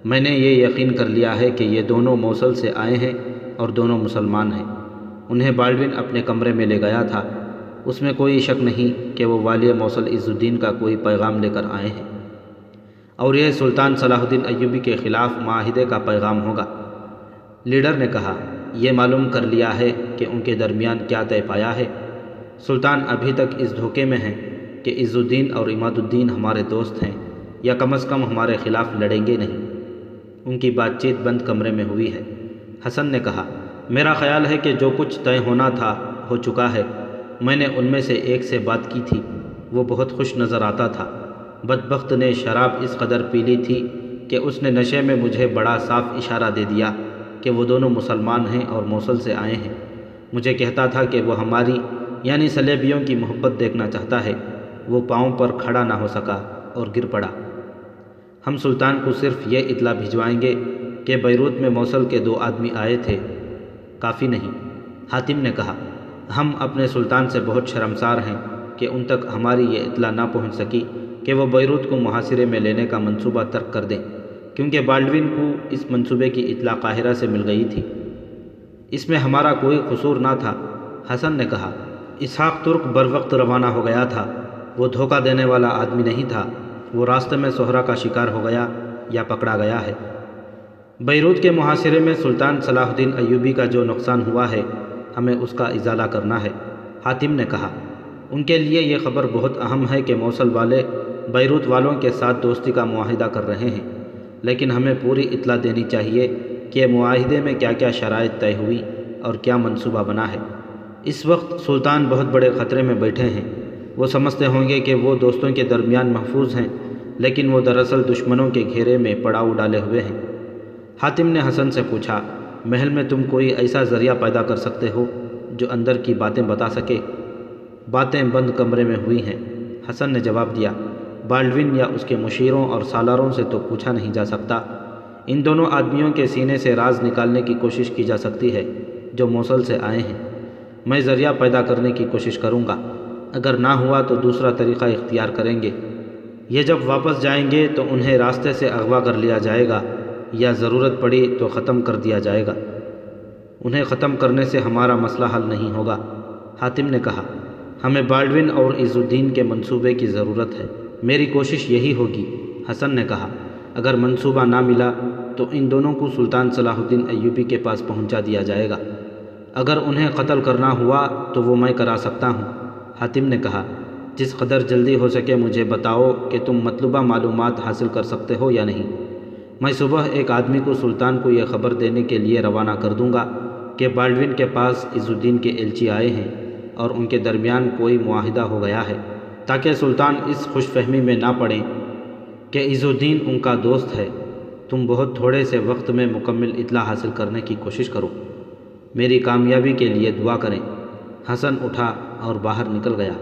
میں نے یہ یقین کر لیا ہے کہ یہ دونوں موصل سے آئے ہیں اور دونوں مسلمان ہیں۔ انہیں بالڈوین اپنے کمرے میں لے گیا تھا۔ اس میں کوئی شک نہیں کہ وہ والی موصل عز الدین کا کوئی پیغام لے کر آئے ہیں، اور یہ سلطان صلاح الدین ایوبی کے خلاف معاہدے کا پیغام ہوگا۔ لیڈر نے کہا، یہ معلوم کر لیا ہے کہ ان کے درمیان کیا طے پایا ہے؟ سلطان ابھی تک اس دھوکے میں ہیں کہ عز الدین اور عماد الدین ہمارے دوست ہیں، یا کم از کم ہمارے خلاف لڑیں گے نہیں۔ ان کی بات چیت بند کمرے میں ہوئی ہے۔ حسن نے کہا، میرا خیال ہے کہ جو کچھ طے ہونا تھا ہو چکا ہے۔ میں نے ان میں سے ایک سے بات کی تھی، وہ بہت خوش نظر آتا تھا۔ بدبخت نے شراب اس قدر پی لی تھی کہ اس نے نشے میں مجھے بڑا صاف اشارہ دے دیا کہ وہ دونوں مسلمان ہیں اور موصل سے آئے ہیں۔ مجھے کہتا تھا کہ وہ ہماری یعنی سلیبیوں کی محبت دیکھنا چاہتا ہے۔ وہ پاؤں پر کھڑا نہ ہو سکا اور گر پڑا۔ ہم سلطان کو صرف یہ اطلاع بھجوائیں گے کہ بیروت میں موصل کے 2 آدمی آئے تھے، کافی نہیں؟ حاتم نے کہا، ہم اپنے سلطان سے بہت شرمسار ہیں کہ ان تک ہماری یہ اطلاع نہ پہنچ سکی کہ وہ بیروت کو محاصرے میں لینے کا منصوبہ ترک کر دیں، کیونکہ بالڈوین کو اس منصوبے کی اطلاع قاہرہ سے مل گئی تھی۔ اس میں ہمارا کوئی قصور نہ تھا۔ حسن نے کہا، اسحاق ترک بروقت روانہ ہو گیا تھا۔ وہ دھوکہ دینے والا آدمی نہیں تھا۔ وہ راستے میں سہرا کا شکار ہو گیا یا پکڑا گیا ہے۔ بیروت کے محاصرے میں سلطان صلاح الدین ایوبی کا جو نقصان ہوا ہے، ہمیں اس کا ازالہ کرنا ہے۔ حاتم نے کہا، ان کے لیے یہ خبر بہت اہم ہے کہ موصل والے بیروت والوں کے ساتھ دوستی کا معاہدہ کر رہے ہیں، لیکن ہمیں پوری اطلاع دینی چاہیے کہ معاہدے میں کیا کیا شرائط طے ہوئی اور کیا منصوبہ بنا ہے۔ اس وقت سلطان بہت بڑے خطرے میں بیٹھے ہیں۔ وہ سمجھتے ہوں گے کہ وہ دوستوں کے درمیان محفوظ ہیں، لیکن وہ دراصل دشمنوں کے گھیرے میں پڑاؤ ڈالے ہوئے ہیں۔ حاتم نے حسن سے پوچھا، محل میں تم کوئی ایسا ذریعہ پیدا کر سکتے ہو جو اندر کی باتیں بتا سکے؟ باتیں بند کمرے میں ہوئی ہیں، حسن نے جواب دیا۔ بالڈوین یا اس کے مشیروں اور سالاروں سے تو پوچھا نہیں جا سکتا۔ ان دونوں آدمیوں کے سینے سے راز نکالنے کی کوشش کی جا سکتی ہے جو موصل سے آئے ہیں۔ میں ذریعہ پیدا کرنے کی کوشش کروں گا، اگر نہ ہوا تو دوسرا طریقہ اختیار کریں گے۔ یہ جب واپس جائیں گے تو انہیں راستے سے اغوا کر لیا جائے گا، یا ضرورت پڑی تو ختم کر دیا جائے گا۔ انہیں ختم کرنے سے ہمارا مسئلہ حل نہیں ہوگا۔ حاتم نے کہا، ہمیں بالڈوین اور عز الدین کے منصوبے کی ضرورت ہے۔ میری کوشش یہی ہوگی۔ حسن نے کہا، اگر منصوبہ نہ ملا تو ان دونوں کو سلطان صلاح الدین ایوبی کے پاس پہنچا دیا جائے گا۔ اگر انہیں قتل کرنا ہوا تو وہ میں کرا سکتا ہوں۔ حاتم نے کہا، جس قدر جلدی ہو سکے مجھے بتاؤ کہ تم مطلوبہ معلومات حاصل کر سکتے ہو یا نہیں۔ میں صبح ایک آدمی کو سلطان کو یہ خبر دینے کے لیے روانہ کر دوں گا کہ بالڈوین کے پاس عز الدین کے ایلچی آئے ہیں اور ان کے درمیان کوئی معاہدہ ہو گیا ہے، تاکہ سلطان اس خوش فہمی میں نہ پڑیں کہ عز الدین ان کا دوست ہے۔ تم بہت تھوڑے سے وقت میں مکمل اطلاع حاصل کرنے کی کوشش کرو۔ میری کامیابی کے لیے دعا کریں۔ حسن اٹھا اور باہر نکل گیا۔